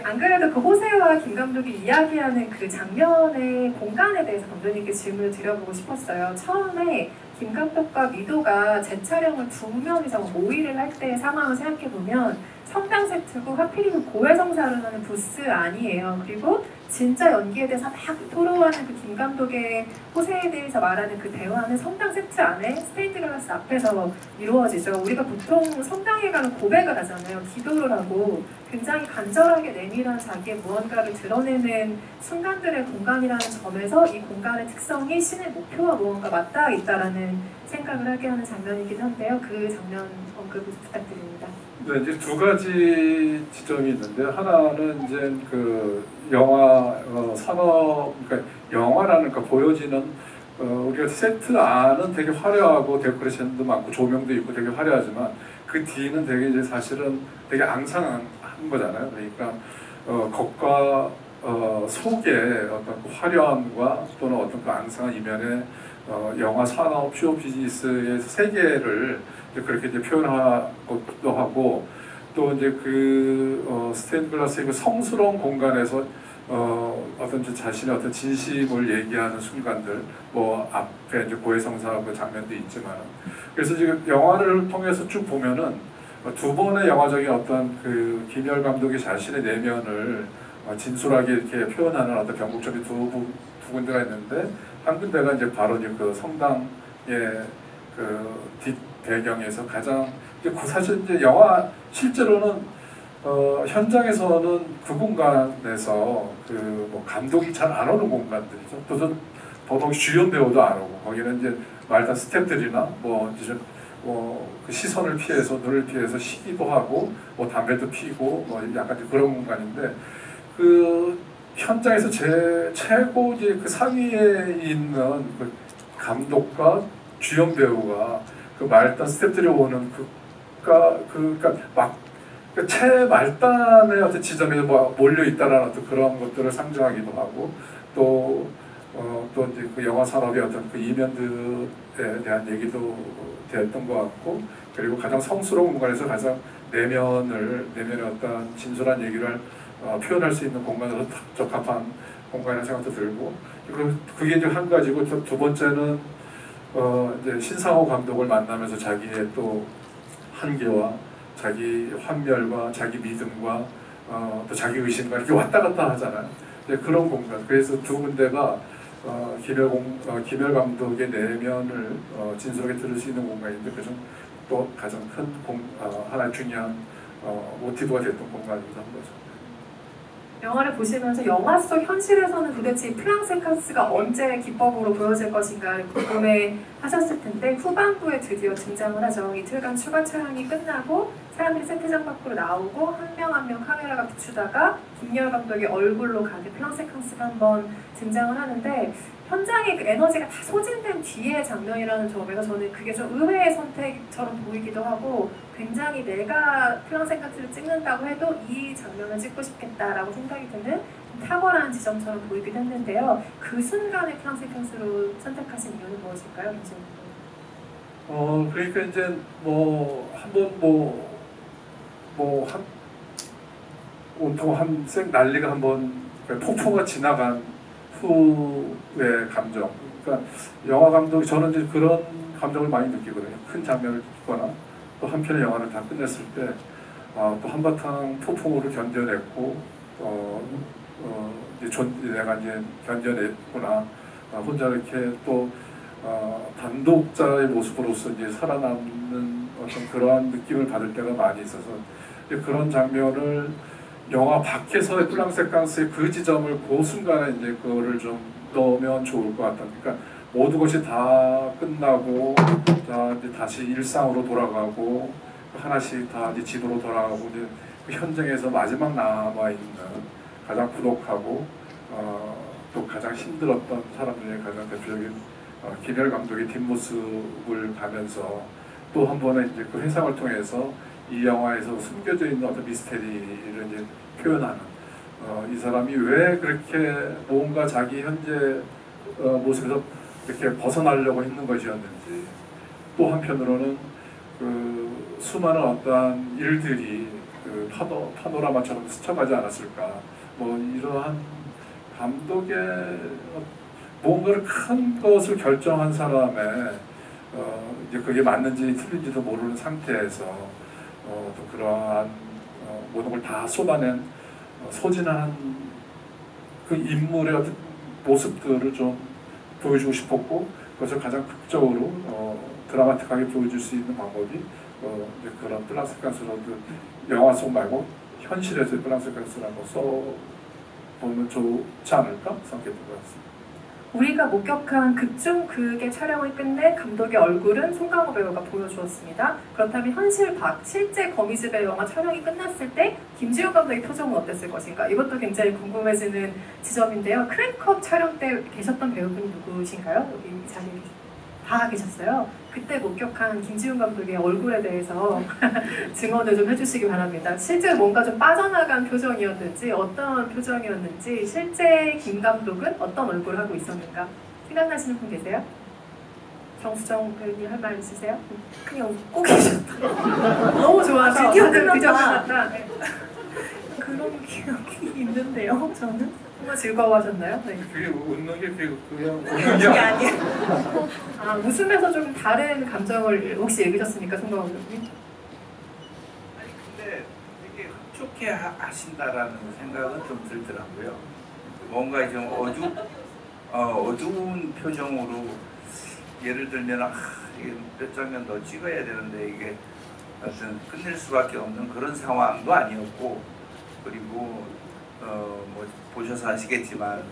안 그래도 그 호세와 김 감독이 이야기하는 그 장면의 공간에 대해서 감독님께 질문을 드려보고 싶었어요. 처음에 김 감독과 미도가 재촬영을 2명이서 모의를 할 때 상황을 생각해보면 성당 세트고 하필이면 고해성사를 하는 부스 아니에요. 그리고 진짜 연기에 대해서 막 토로하는 그 김 감독의 호세에 대해서 말하는 그 대화는 성당 세트 안에 스테인드 글라스 앞에서 이루어지죠. 우리가 보통 성당에 가는 고백을 하잖아요. 기도를 하고 굉장히 간절하게 내밀한 자기의 무언가를 드러내는 순간들의 공간이라는 점에서 이 공간의 특성이 신의 목표와 무언가 맞닿아 있다라는 생각을 하게 하는 장면이긴 한데요. 그 장면 언급을 부탁드립니다. 네, 이제 두 가지 지점이 있는데 하나는 이제 그 영화 산업, 그러니까 영화라는 거 보여지는 우리가 세트 안은 되게 화려하고 데코레이션도 많고 조명도 있고 되게 화려하지만 그 뒤는 되게 이제 사실은 되게 앙상한 거잖아요. 그러니까 겉과 속의 어떤 그 화려함과 또는 어떤 그 앙상한 이면에 영화 산업 쇼 비즈니스의 세계를 그렇게 이제 표현하기도 하고 또 이제 그 스테인드 글라스의 그 성스러운 공간에서 어떤 자신의 어떤 진심을 얘기하는 순간들 뭐 앞에 이제 고해성사 그 장면도 있지만 그래서 지금 영화를 통해서 쭉 보면은 두 번의 영화적인 어떤 그 김열 감독이 자신의 내면을 진솔하게 이렇게 표현하는 어떤 변곡점이 두 군데가 있는데 한 군데가 이제 바로 이제 그 성당의 그 뒷 배경에서 가장 사실 이제 영화 실제로는 현장에서는 그 공간에서 그 뭐 감독이 잘 안 오는 공간들이죠. 또 보통 주연 배우도 안 오고 거기는 이제 말단 스태프들이나 뭐 이제 그 시선을 피해서 눈을 피해서 쉬기도 하고 뭐 담배도 피고 뭐 약간 그런 공간인데 그 현장에서 최고 이제 그 상위에 있는 그 감독과 주연 배우가 그 말단 스태프들이 오는 그러니까 막 최말단의 어떤 지점에 몰려 있다라는 어떤 그런 것들을 상징하기도 하고 또 이제 그 영화 산업의 어떤 그 이면들에 대한 얘기도 됐던 것 같고 그리고 가장 성스러운 공간에서 가장 내면의 어떤 진솔한 얘기를 표현할 수 있는 공간으로 적합한 공간이라는 생각도 들고 그리고 그게 이제 한 가지고 두 번째는 이제 신상호 감독을 만나면서 자기의 또 한계와 자기 환멸과 자기 믿음과 또 자기 의심과 이렇게 왔다 갔다 하잖아요. 그런 공간. 그래서 두 군데가 김열 감독의 내면을 진솔하게 들을 수 있는 공간인데 그중 또 가장 큰 하나의 중요한 모티브가 됐던 공간이기도 한 거죠. 영화를 보시면서 영화 속 현실에서는 도대체 플랑세카스가 언제 기법으로 보여질 것인가 궁금해 하셨을 텐데 후반부에 드디어 등장을 하죠. 이틀간 추가 촬영이 끝나고 사람들이 세트장 밖으로 나오고 한 명 한 명 카메라가 비추다가 김열 감독의 얼굴로 가게 플랑세카스가 한번 등장을 하는데 현장의 그 에너지가 다 소진된 뒤의 장면이라는 점에서 저는 그게 좀 의외의 선택처럼 보이기도 하고 굉장히 내가 플랑세카스를 찍는다고 해도 이 장면을 찍고 싶겠다라고 생각이 드는 탁월한 지점처럼 보이기도 했는데요. 그 순간에 플랑세카스로 선택하신 이유는 무엇일까요? 그러니까 이제 온통 한 난리가 한번 폭포가 지나간 후의 감정. 그러니까 영화 감독이 저는 이제 그런 감정을 많이 느끼거든요. 큰 장면을 찍거나 또 한편의 영화를 다 끝냈을 때 또 한바탕 폭풍우를 견뎌냈고 내가 이제 견뎌냈구나. 혼자 이렇게 또 단독자의 모습으로서 이제 살아남는 어떤 그러한 느낌을 받을 때가 많이 있어서 그런 장면을 영화 밖에서의 플랑세캉스의 그 지점을 그 순간에 이제 그거를 좀 넣으면 좋을 것 같다. 그러니까 모든 것이 다 끝나고 이제 다시 일상으로 돌아가고 하나씩 다 이제 집으로 돌아가고 이제 그 현장에서 마지막 남아 있는 가장 부족하고 또 가장 힘들었던 사람들의 가장 대표적인 김열 감독의 뒷모습을 가면서 또 한 번에 이제 그 회상을 통해서 이 영화에서 숨겨져 있는 어떤 미스테리를 이제 표현하는 이 사람이 왜 그렇게 뭔가 자기 현재 모습에서 이렇게 벗어나려고 했는 것이었는지, 또 한편으로는 그 수많은 어떠한 일들이 그 파노라마처럼 스쳐가지 않았을까. 뭐 이러한 감독의 뭔가를 큰 것을 결정한 사람의 이제 그게 맞는지 틀린지도 모르는 상태에서 또 그러한 모든 걸 다 쏟아낸 소진한 그 인물의 어떤 모습들을 좀 보여주고 싶었고, 그것을 가장 극적으로 드라마틱하게 보여줄 수 있는 방법이 이제 그런 플랑스칸스로드 영화 속 말고 현실에서의 플랑스칸스라는 걸 써보면 좋지 않을까 생각했던 것 같습니다. 우리가 목격한 극중 극의 촬영을 끝내 감독의 얼굴은 송강호 배우가 보여주었습니다. 그렇다면 현실 밖, 실제 거미집의 영화 촬영이 끝났을 때 김지훈 감독의 표정은 어땠을 것인가? 이것도 굉장히 궁금해지는 지점인데요. 크랭크업 촬영 때 계셨던 배우분이 누구신가요? 여기 이 자리에 다 계셨어요. 그때 목격한 김지훈 감독의 얼굴에 대해서 증언을 좀 해주시기 바랍니다. 실제로 뭔가 좀 빠져나간 표정이었는지, 어떤 표정이었는지, 실제 김 감독은 어떤 얼굴을 하고 있었는가 생각나시는 분 계세요? 정수정 배우님 할 말 있으세요? 그냥 웃고 계셨다. 너무 좋아서 드디어 다들 끝났다. 드디어 끝났다. 네. 그런 기억이 있는데요, 저는. 정말 즐거워하셨나요? 네. 그게 웃는 게 그냥 웃는 그게 게 아니에요. 아, 웃으면서 좀 다른 감정을 혹시 읽으셨습니까, 송강호 배우님? 아니 근데 되게 흡족해 하신다라는 생각은 좀 들더라고요. 뭔가 좀 어두운 표정으로, 예를 들면 이게 몇 장면 더 찍어야 되는데 이게 어떤 끝낼 수밖에 없는 그런 상황도 아니었고, 그리고 뭐 보셔서 아시겠지만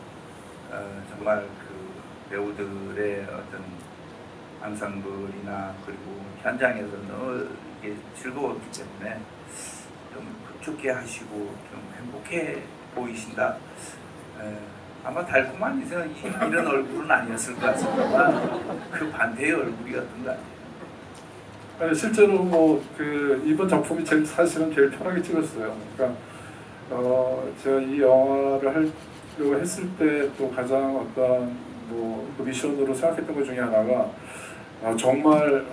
정말 그 배우들의 어떤 앙상블이나 그리고 현장에서 늘 이게 즐거웠기 때문에 좀 흡족해 하시고 좀 행복해 보이신다. 아마 달콤한 이런 얼굴은 아니었을 것 같습니다. 그 반대의 얼굴이었던 것 같아요. 실제로 뭐 그 이번 작품이 사실은 제일 편하게 찍었어요. 그러니까 제가 이 영화를 하려고 했을 때 또 가장 어떤 그 미션으로 생각했던 것 중에 하나가 정말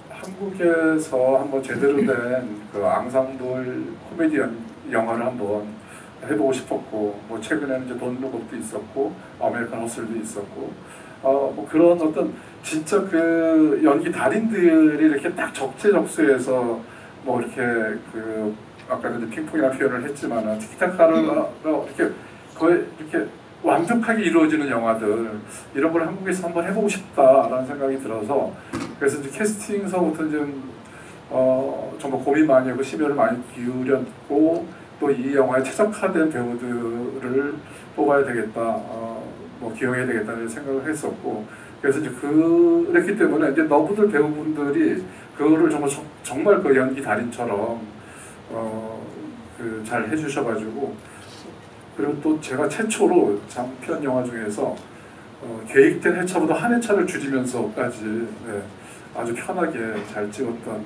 한국에서 한번 제대로 된 그 앙상블 코미디언 영화를 한번 해보고 싶었고, 뭐 최근에는 이제 돈 룩업도 있었고 아메리칸 허슬도 있었고 뭐 그런 어떤 진짜 그 연기 달인들이 이렇게 딱 적재적소에서 뭐 이렇게 그 아까도 이제 핑퐁이라는 표현을 했지만 티키타카를 이렇게 거의 이렇게 완벽하게 이루어지는 영화들, 이런 걸 한국에서 한번 해보고 싶다라는 생각이 들어서, 그래서 이제 캐스팅서부터 좀 정말 고민 많이 하고 심혈을 많이 기울였고, 또 이 영화에 최적화된 배우들을 뽑아야 되겠다, 뭐 기용해야 되겠다는 생각을 했었고, 그래서 이제 그랬기 때문에 이제 너브들 배우분들이 그거를 정말 그 연기 달인처럼 잘 해주셔가지고, 그리고 또 제가 최초로 장편 영화 중에서 계획된 회차보다 한 회차를 줄이면서까지 아주 편하게 잘 찍었던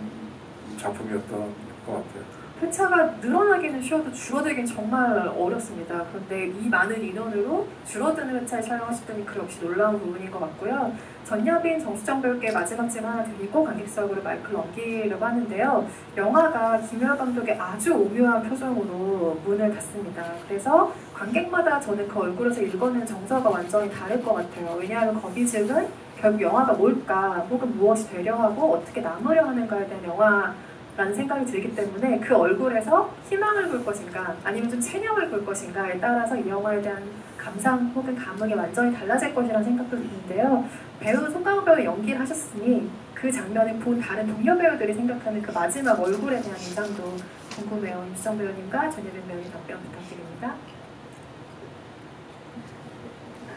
작품이었던 것 같아요. 회차가 늘어나기는 쉬워도 줄어들긴 정말 어렵습니다. 그런데 이 많은 인원으로 줄어드는 회차에 촬영하셨다니 그 역시 놀라운 부분인 것 같고요. 전여빈, 정수정 배우께 마지막 질문 하나 드리고 관객석으로 마이크를 넘기려고 하는데요. 영화가 김효아 감독의 아주 오묘한 표정으로 문을 닫습니다. 그래서 관객마다 저는 그 얼굴에서 읽어내는 정서가 완전히 다를 것 같아요. 왜냐하면 거미집은 결국 영화가 뭘까, 혹은 무엇이 되려 하고 어떻게 남으려 하는가에 대한 영화라는 생각이 들기 때문에 그 얼굴에서 희망을 볼 것인가 아니면 좀 체념을 볼 것인가에 따라서 이 영화에 대한 감상 혹은 감흥이 완전히 달라질 것이라는 생각도 드는데요. 배우 송강호 배우 연기를 하셨으니 그 장면을 본 다른 동료 배우들이 생각하는 그 마지막 얼굴에 대한 인상도 궁금해요. 임수정 배우님과 전예빈 배우님 답변 부탁드립니다.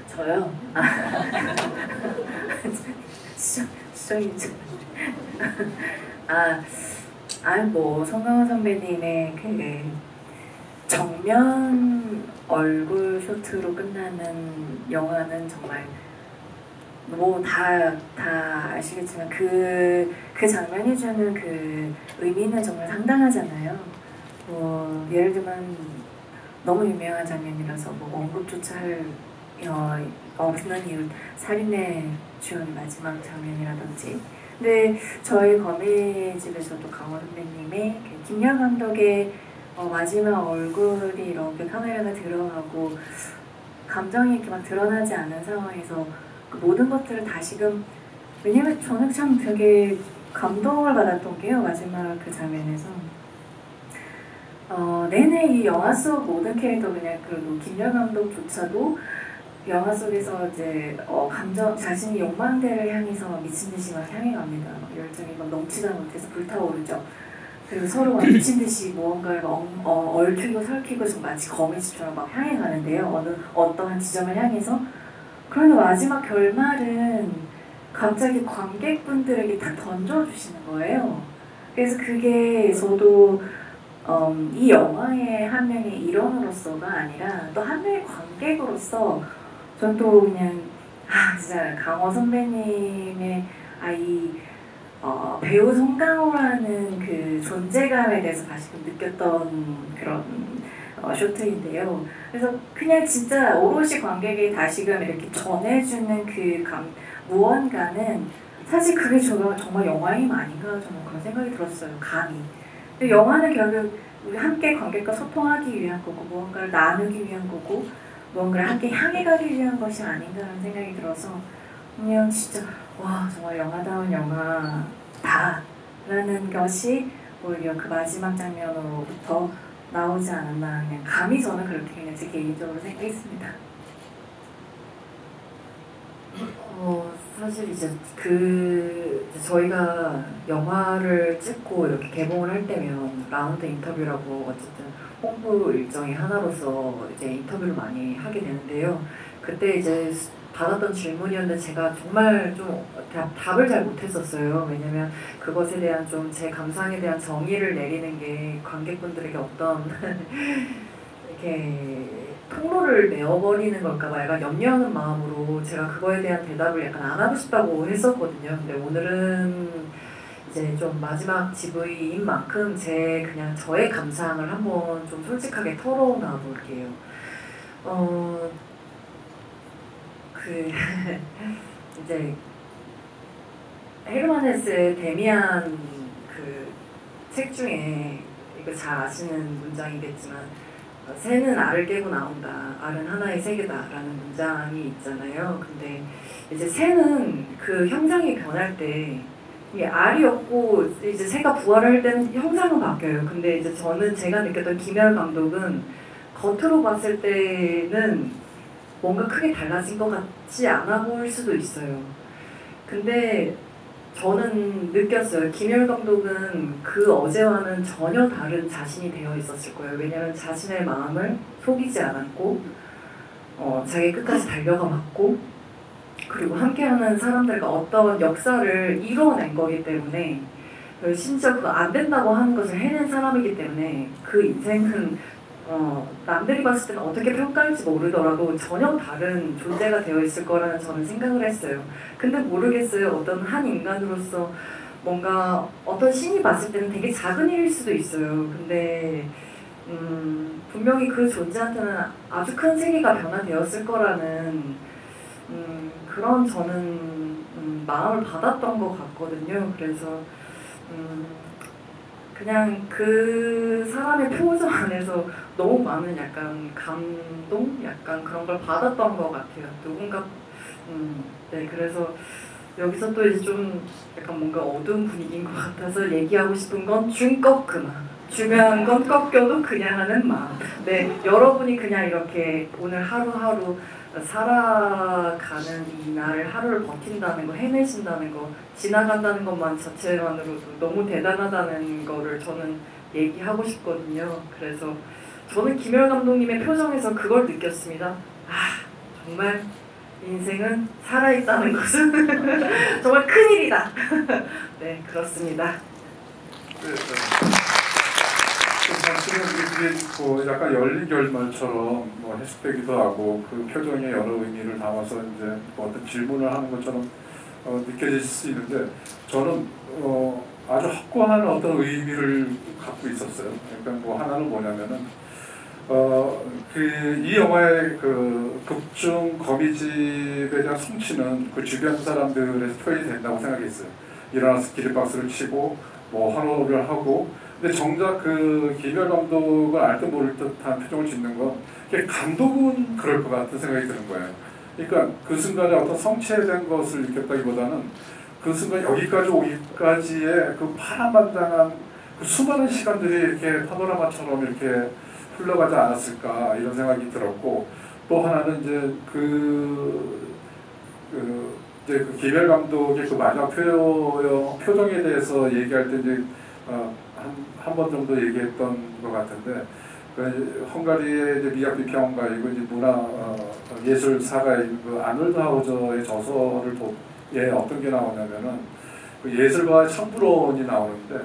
저요? 수정이죠. 뭐 송강호 선배님의 그 정면 얼굴 쇼트로 끝나는 영화는 정말 뭐 다 아시겠지만 그 장면이 주는 그 의미는 정말 상당하잖아요. 뭐 예를 들면 너무 유명한 장면이라서 뭐 언급조차 할 없는 이유, 살인의 주연의 마지막 장면이라든지. 근데 저희 거미집에서도 강원 선배님의 김연 감독의 마지막 얼굴이 이렇게 카메라가 들어가고 감정이 이렇게 막 드러나지 않는 상황에서 그 모든 것들을 다시금, 왜냐면 저는 참 되게 감동을 받았던 게요, 마지막 그 장면에서. 내내 이 영화 속 모든 캐릭터, 그냥 그리고 김연 감독조차도 영화 속에서 이제 감정, 자신이 욕망대를 향해서 미친 듯이 막 향해 갑니다. 열정이 막 넘치다 못해서 불타오르죠. 그리고 서로 막 미친 듯이 무언가를 얽히고 설키고 좀 마치 거미집처럼 막 향해 가는데요. 어떠한 지점을 향해서. 그런데 마지막 결말은 갑자기 관객분들에게 다 던져주시는 거예요. 그래서 그게 저도 이 영화의 한 명의 일원으로서가 아니라 또 한 명의 관객으로서 전 또 그냥 진짜 강호 선배님의 배우 송강호라는 그 존재감에 대해서 다시금 느꼈던 그런 쇼트인데요. 그래서 그냥 진짜 오롯이 관객이 다시금 이렇게 전해주는 그 무언가는 사실 그게 정말 영화의 힘 아닌가, 저는 그런 생각이 들었어요. 감히. 근데 영화는 결국 우리 함께 관객과 소통하기 위한 거고, 무언가를 나누기 위한 거고, 무언가를 함께 향해 가기 위한 것이 아닌가라는 생각이 들어서 그냥 진짜 와, 정말 영화다운 영화다라는 것이 오히려 그 마지막 장면으로부터 나오지 않았나, 그냥 감히 저는 그렇게 그냥 제 개인적으로 생각했습니다. 사실 이제 저희가 영화를 찍고 이렇게 개봉을 할 때면 라운드 인터뷰라고 어쨌든 홍보 일정의 하나로서 이제 인터뷰를 많이 하게 되는데요. 그때 이제 받았던 질문이었는데 제가 정말 좀 답을 잘 못했었어요. 왜냐면 그것에 대한 좀 제 감상에 대한 정의를 내리는 게 관객분들에게 어떤 이렇게 통로를 내어버리는 걸까봐 약간 염려하는 마음으로 제가 그거에 대한 대답을 약간 안 하고 싶다고 했었거든요. 근데 오늘은 이제 좀 마지막 GV인 만큼 그냥 저의 감상을 한번 좀 솔직하게 털어놔 볼게요. 이제 헤르만 헤세의 데미안 그 책 중에 이거 잘 아시는 문장이겠지만 새는 알을 깨고 나온다. 알은 하나의 세계다라는 문장이 있잖아요. 근데 이제 새는 그 형상이 변할 때 이게 알이었고 이제 새가 부활을 할 때는 형상은 바뀌어요. 근데 이제 제가 느꼈던 김연 감독은 겉으로 봤을 때는 뭔가 크게 달라진 것 같지 않아 보일 수도 있어요. 근데 저는 느꼈어요. 김연 감독은 그 어제와는 전혀 다른 자신이 되어 있었을 거예요. 왜냐하면 자신의 마음을 속이지 않았고 자기 끝까지 달려가 봤고, 그리고 함께하는 사람들과 어떤 역사를 이뤄낸 거기 때문에, 심지어 그거 안 된다고 하는 것을 해낸 사람이기 때문에 그 인생은 남들이 봤을 때는 어떻게 평가할지 모르더라도 전혀 다른 존재가 되어 있을 거라는 저는 생각을 했어요. 근데 모르겠어요. 어떤 한 인간으로서 뭔가 어떤 신이 봤을 때는 되게 작은 일일 수도 있어요. 근데 분명히 그 존재한테는 아주 큰 세계가 변화되었을 거라는 그런 저는 마음을 받았던 것 같거든요. 그래서 그냥 그 사람의 표정 안에서 너무 많은 약간 감동? 약간 그런 걸 받았던 것 같아요. 누군가 네, 그래서 여기서 또 이제 좀 약간 뭔가 어두운 분위기인 것 같아서 얘기하고 싶은 건 중꺾 그만. 중요한 건 꺾여도 그냥 하는 마음. 네, 여러분이 그냥 이렇게 오늘 하루하루 살아가는 이 날을 하루를 버틴다는 거, 해내신다는 거, 지나간다는 것만 자체만으로도 너무 대단하다는 거를 저는 얘기하고 싶거든요. 그래서 저는 김연 감독님의 표정에서 그걸 느꼈습니다. 정말 인생은 살아있다는 것은 정말 큰일이다. 네, 그렇습니다. 사실은 이게 약간 열린 결말처럼 해석되기도 하고 그 표정에 여러 의미를 담아서 이제 어떤 질문을 하는 것처럼 느껴질 수 있는데, 저는 아주 확고한 어떤 의미를 갖고 있었어요. 그러니까 하나는 뭐냐면은 이 영화의 그 극중 거미집에 대한 성취는 그 주변 사람들에서 표현이 된다고 생각했어요. 일어나서 기립박수를 치고 뭐 환호를 하고, 근데 정작 그 김열 감독은 알 듯 모를 듯한 표정을 짓는 건 감독은 그럴 것 같은 생각이 드는 거예요. 그러니까 그 순간에 어떤 성취된 것을 느꼈다기보다는 그 순간 여기까지 오기까지의 그 파란만장한 그 수많은 시간들이 이렇게 파노라마처럼 이렇게 흘러가지 않았을까 이런 생각이 들었고, 또 하나는 이제 그 김열 감독의 그 마지막 표정에 대해서 얘기할 때 이제 한 번 정도 얘기했던 것 같은데, 헝가리의 이제 미학 비평가이고 이제 문화 예술사가인 그 아놀드 하우저의 저서를 어떤 게 나오냐면은 그 예술과 청부론이 나오는데,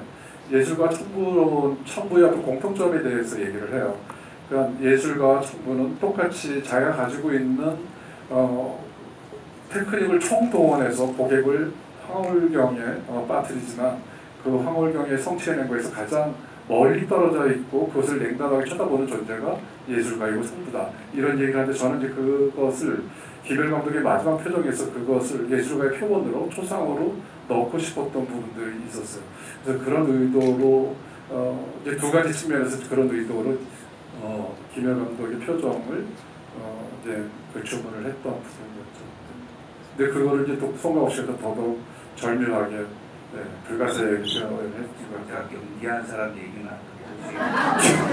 예술과 청부의 어떤 공통점에 대해서 얘기를 해요. 그러니까 예술과 청부는 똑같이 자기가 가지고 있는 테크닉을 총동원해서 고객을 황홀경에 빠뜨리지만, 그 황홀경에 성취해낸 거에서 가장 멀리 떨어져 있고 그것을 냉담하게 쳐다보는 존재가 예술가이고 청부다, 이런 얘기를 하는데, 저는 이제 그것을 김열 감독의 마지막 표정에서 그것을 예술가의 표본으로 초상으로 넣고 싶었던 부분들이 있었어요. 그래서 그런 의도로 이제 두 가지 측면에서 그런 의도로 김열 감독의 표정을 이제 그 주문을 했던 부분이었죠. 근데 그거를 이제 송강호 씨가 더더욱 절묘하게 불가사의 표현을 했던 것 같아요. 연기한 사람 얘기는 안 듣고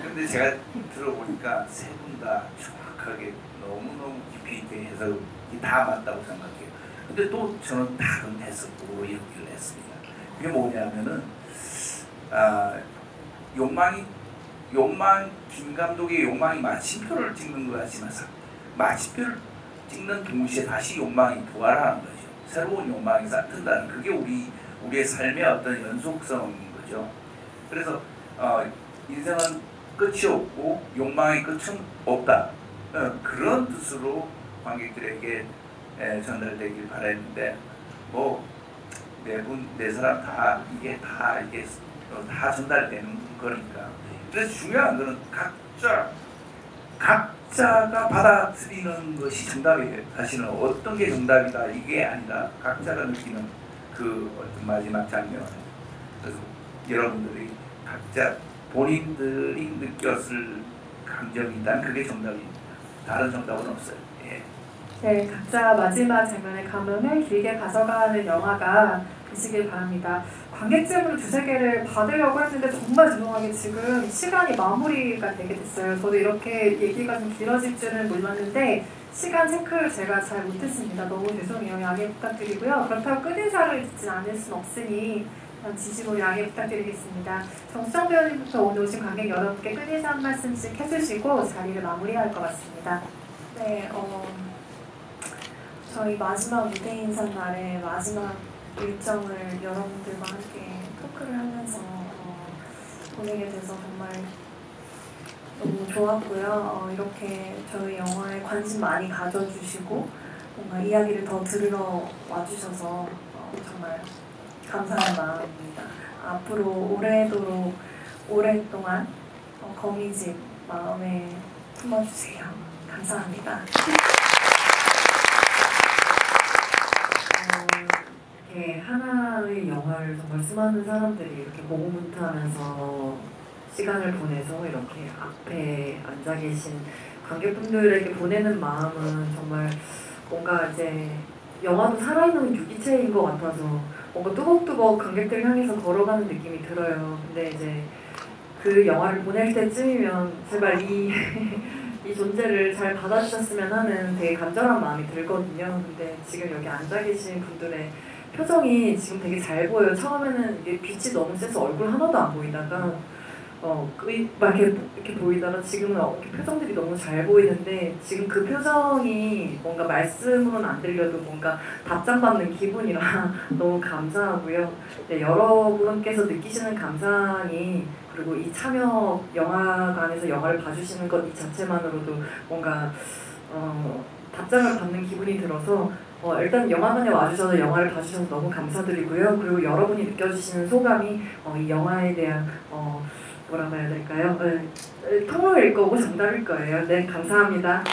근데 제가 들어보니까 세 분 다 정확하게 너무너무 깊이 있게 해석이 다 맞다고 생각해요. 근데 또 저는 다른 해석으로 연기를 했습니다. 그게 뭐냐면은 김 감독의 욕망이 마침표를 찍는 것 같지만 마침표를 찍는 동시에 다시 욕망이 부활하는 거죠. 새로운 욕망이 뜬다는, 그게 우리의 삶의 어떤 연속성인 거죠. 그래서 인생은 끝이 없고 욕망의 끝은 없다, 그런 뜻으로 관객들에게 전달되길 바랬는데, 뭐 네 사람 다 이게 다 전달되는 거니까. 그래서 중요한 거는 각자가 받아들이는 것이 정답이에요. 사실은 어떤 게 정답이다 이게 아니라 각자가 느끼는 그 어떤 마지막 장면, 그래서 여러분들이 각자 본인들이 느꼈을 감정이란 그게 정답입니다. 다른 정답은 없어요. 예. 네, 각자 마지막 장면의 감흥을 길게 가져가는 영화가 되시길 바랍니다. 관객 질문을 2-3개를 받으려고 했는데 정말 죄송하게 지금 시간이 마무리가 되게 됐어요. 저도 이렇게 얘기가 좀 길어질 줄은 몰랐는데 시간 체크를 제가 잘 못했습니다. 너무 죄송해요. 양해 부탁드리고요. 그렇다고 끝인사를 듣진 않을 순 없으니 진심으로 양해 부탁드리겠습니다. 정수정 배우님부터 오늘 오신 관객 여러분께 끝인사 한 말씀씩 해주시고 자리를 마무리할 것 같습니다. 네, 저희 마지막 무대 인사 날에 마지막 일정을 여러분들과 함께 토크를 하면서 보내게 돼서 정말 너무 좋았고요. 이렇게 저희 영화에 관심 많이 가져주시고 뭔가 이야기를 더 들으러 와주셔서 정말 감사한 마음입니다. 앞으로 오랫동안 거미집 마음에 품어주세요. 감사합니다. 하나의 영화를 정말 수많은 사람들이 이렇게 고군분투하면서 시간을 보내서 이렇게 앞에 앉아 계신 관객분들에게 보내는 마음은 정말 뭔가 이제 영화도 살아있는 유기체인 것 같아서 뭔가 뚜벅뚜벅 관객들을 향해서 걸어가는 느낌이 들어요. 근데 이제 그 영화를 보낼 때쯤이면 제발 이 존재를 잘 받아주셨으면 하는 되게 간절한 마음이 들거든요. 근데 지금 여기 앉아 계신 분들의 표정이 지금 되게 잘 보여요. 처음에는 이게 빛이 너무 세서 얼굴 하나도 안 보이다가 막 이렇게 보이다가 지금은 표정들이 너무 잘 보이는데, 지금 그 표정이 뭔가 말씀으로는 안 들려도 뭔가 답장받는 기분이라 너무 감사하고요. 네, 여러분께서 느끼시는 감상이, 그리고 이 참여 영화관에서 영화를 봐주시는 것 이 자체만으로도 뭔가 답장을 받는 기분이 들어서 일단 영화관에 와주셔서 영화를 봐주셔서 너무 감사드리고요. 그리고 여러분이 느껴지시는 소감이 이 영화에 대한 뭐라고 해야 될까요? 통로일 거고 정답일 거예요. 네, 감사합니다.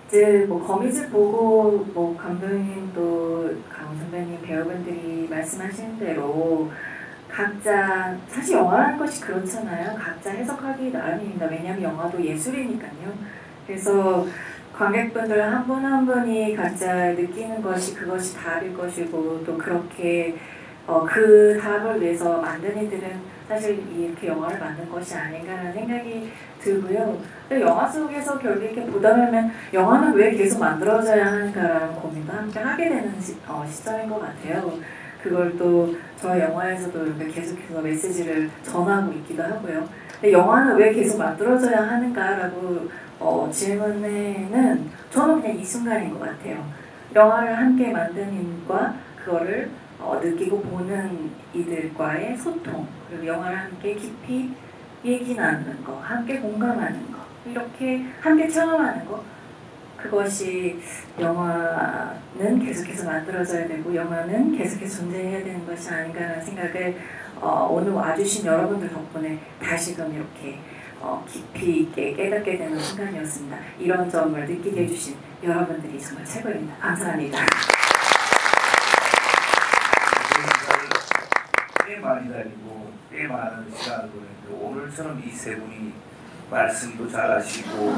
이제 뭐 거미줄 보고 뭐 감독님도 강 선배님 배우분들이 말씀하신 대로 각자 사실 영화라는 것이 그렇잖아요. 각자 해석하기 나름입니다. 왜냐하면 영화도 예술이니까요. 그래서 관객분들 한 분 한 분이 각자 느끼는 것이 그것이 다를 것이고 또 그렇게 그 답을 위해서 만든 이들은 사실 이렇게 영화를 만든 것이 아닌가라는 생각이 들고요. 또 영화 속에서 결국 이렇게 보다 보면 영화는 왜 계속 만들어져야 하는가라는 고민도 함께 하게 되는 시점인 것 같아요. 그걸 또 저희 영화에서도 이렇게 계속해서 메시지를 전하고 있기도 하고요. 근데 영화는 왜 계속 만들어져야 하는가라고 질문에는 저는 그냥 이 순간인 것 같아요. 영화를 함께 만든 이과 그거를 느끼고 보는 이들과의 소통, 그리고 영화를 함께 깊이 얘기 나누는 거, 함께 공감하는 거, 이렇게 함께 체험하는 거, 그것이 영화는 계속해서 만들어져야 되고 영화는 계속해서 존재해야 되는 것이 아닌가라는 생각을 오늘 와주신 여러분들 덕분에 다시금 이렇게 깊이 있게 깨닫게 되는 순간이었습니다. 이런 점을 느끼게 해주신 여러분들이 정말 최고입니다. 감사합니다. 꽤 많이 다니고 꽤 많은 시간을 보냈는데 오늘처럼 이 세 분이 말씀도 잘하시고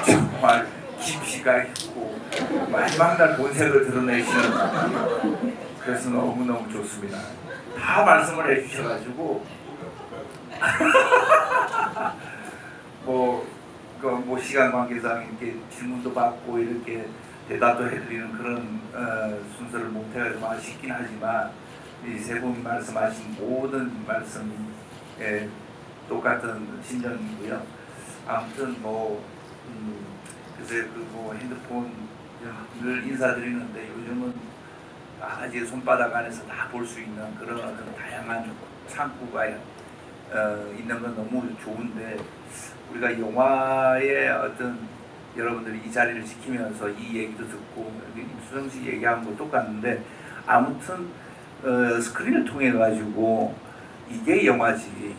정말 깊이가 있고 마지막 날 본색을 드러내시는, 그래서 너무너무 좋습니다. 다 말씀을 해주셔가지고 뭐 시간 관계상 이렇게 질문도 받고 이렇게 대답도 해드리는 그런 순서를 못해가지고 아쉽긴 하지만 이 세 분이 말씀하신 모든 말씀이 똑같은 심정이고요. 아무튼 글쎄 뭐 핸드폰 늘 인사드리는데 요즘은 아직 손바닥 안에서 다 볼 수 있는 그런 어떤 다양한 창구가 있는 건 너무 좋은데, 우리가 영화의 어떤 여러분들이 이 자리를 지키면서 이 얘기도 듣고 임수정 씨 얘기한 거 똑같은데, 아무튼 스크린을 통해 가지고 이게 영화지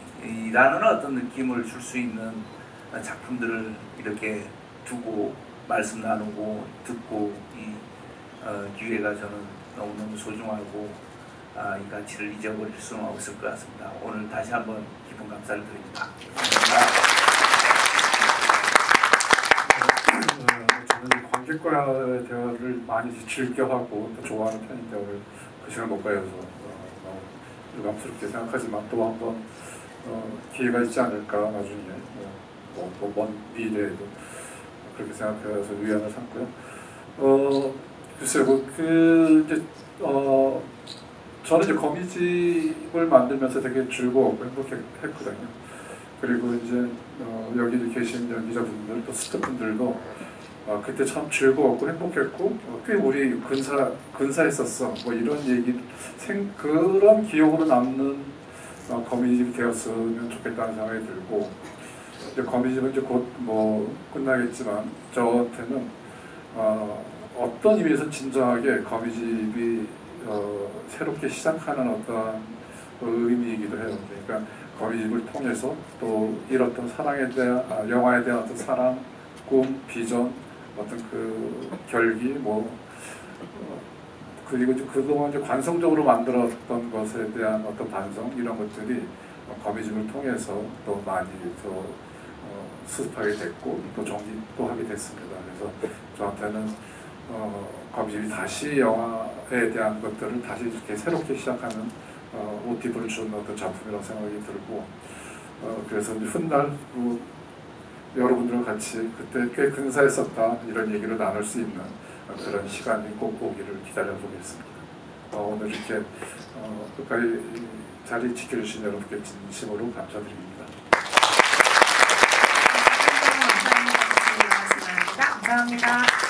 라는 어떤 느낌을 줄 수 있는 작품들을 이렇게 두고 말씀 나누고 듣고 이 기회가 저는 너무너무 소중하고 이 가치를 잊어버릴 수는 없을 것 같습니다. 오늘 다시 한번 깊은 감사를 드립니다. 저는 관객과의 대화를 많이 즐겨하고 또 좋아하는 편인데 오늘 그 시간 못 가서 너무 유감스럽게 생각하지만 또 한번 기회가 있지 않을까 나중에 먼 미래에도 그렇게 생각해서 위안을 삼고요. 글쎄요, 저는 이제 거미집을 만들면서 되게 즐거웠고 행복했거든요. 그리고 이제 여기 계신 연기자분들 또 스태프분들도 그때 참 즐거웠고 행복했고 꽤 우리 근사했었어 뭐 이런 얘기 그런 기억으로 남는 거미집이 되었으면 좋겠다는 생각이 들고, 이제 거미집은 이제 곧 뭐 끝나겠지만 저한테는 어떤 의미에서 진정하게 거미집이 새롭게 시작하는 어떤 의미이기도 해요. 그러니까 거미집을 통해서 또 잃었던 사랑에 대한 영화에 대한 어떤 사랑, 꿈, 비전, 어떤 그 결기 그리고 그동안 이제 관성적으로 만들었던 것에 대한 어떤 반성 이런 것들이 거미집을 통해서 또 많이 더 수습하게 됐고 또 정립도 하게 됐습니다. 그래서 저한테는 거미집이 다시 영화에 대한 것들을 다시 이렇게 새롭게 시작하는 모티브를 준 어떤 작품이라고 생각이 들고, 그래서 이제 훗날 여러분들과 같이 그때 꽤 근사했었다 이런 얘기를 나눌 수 있는 그런 시간이 꼭 오기를 기다려 보겠습니다. 오늘 이렇게 끝까지 자리 지켜주신 여러분께 진심으로 감사드립니다. 감사합니다.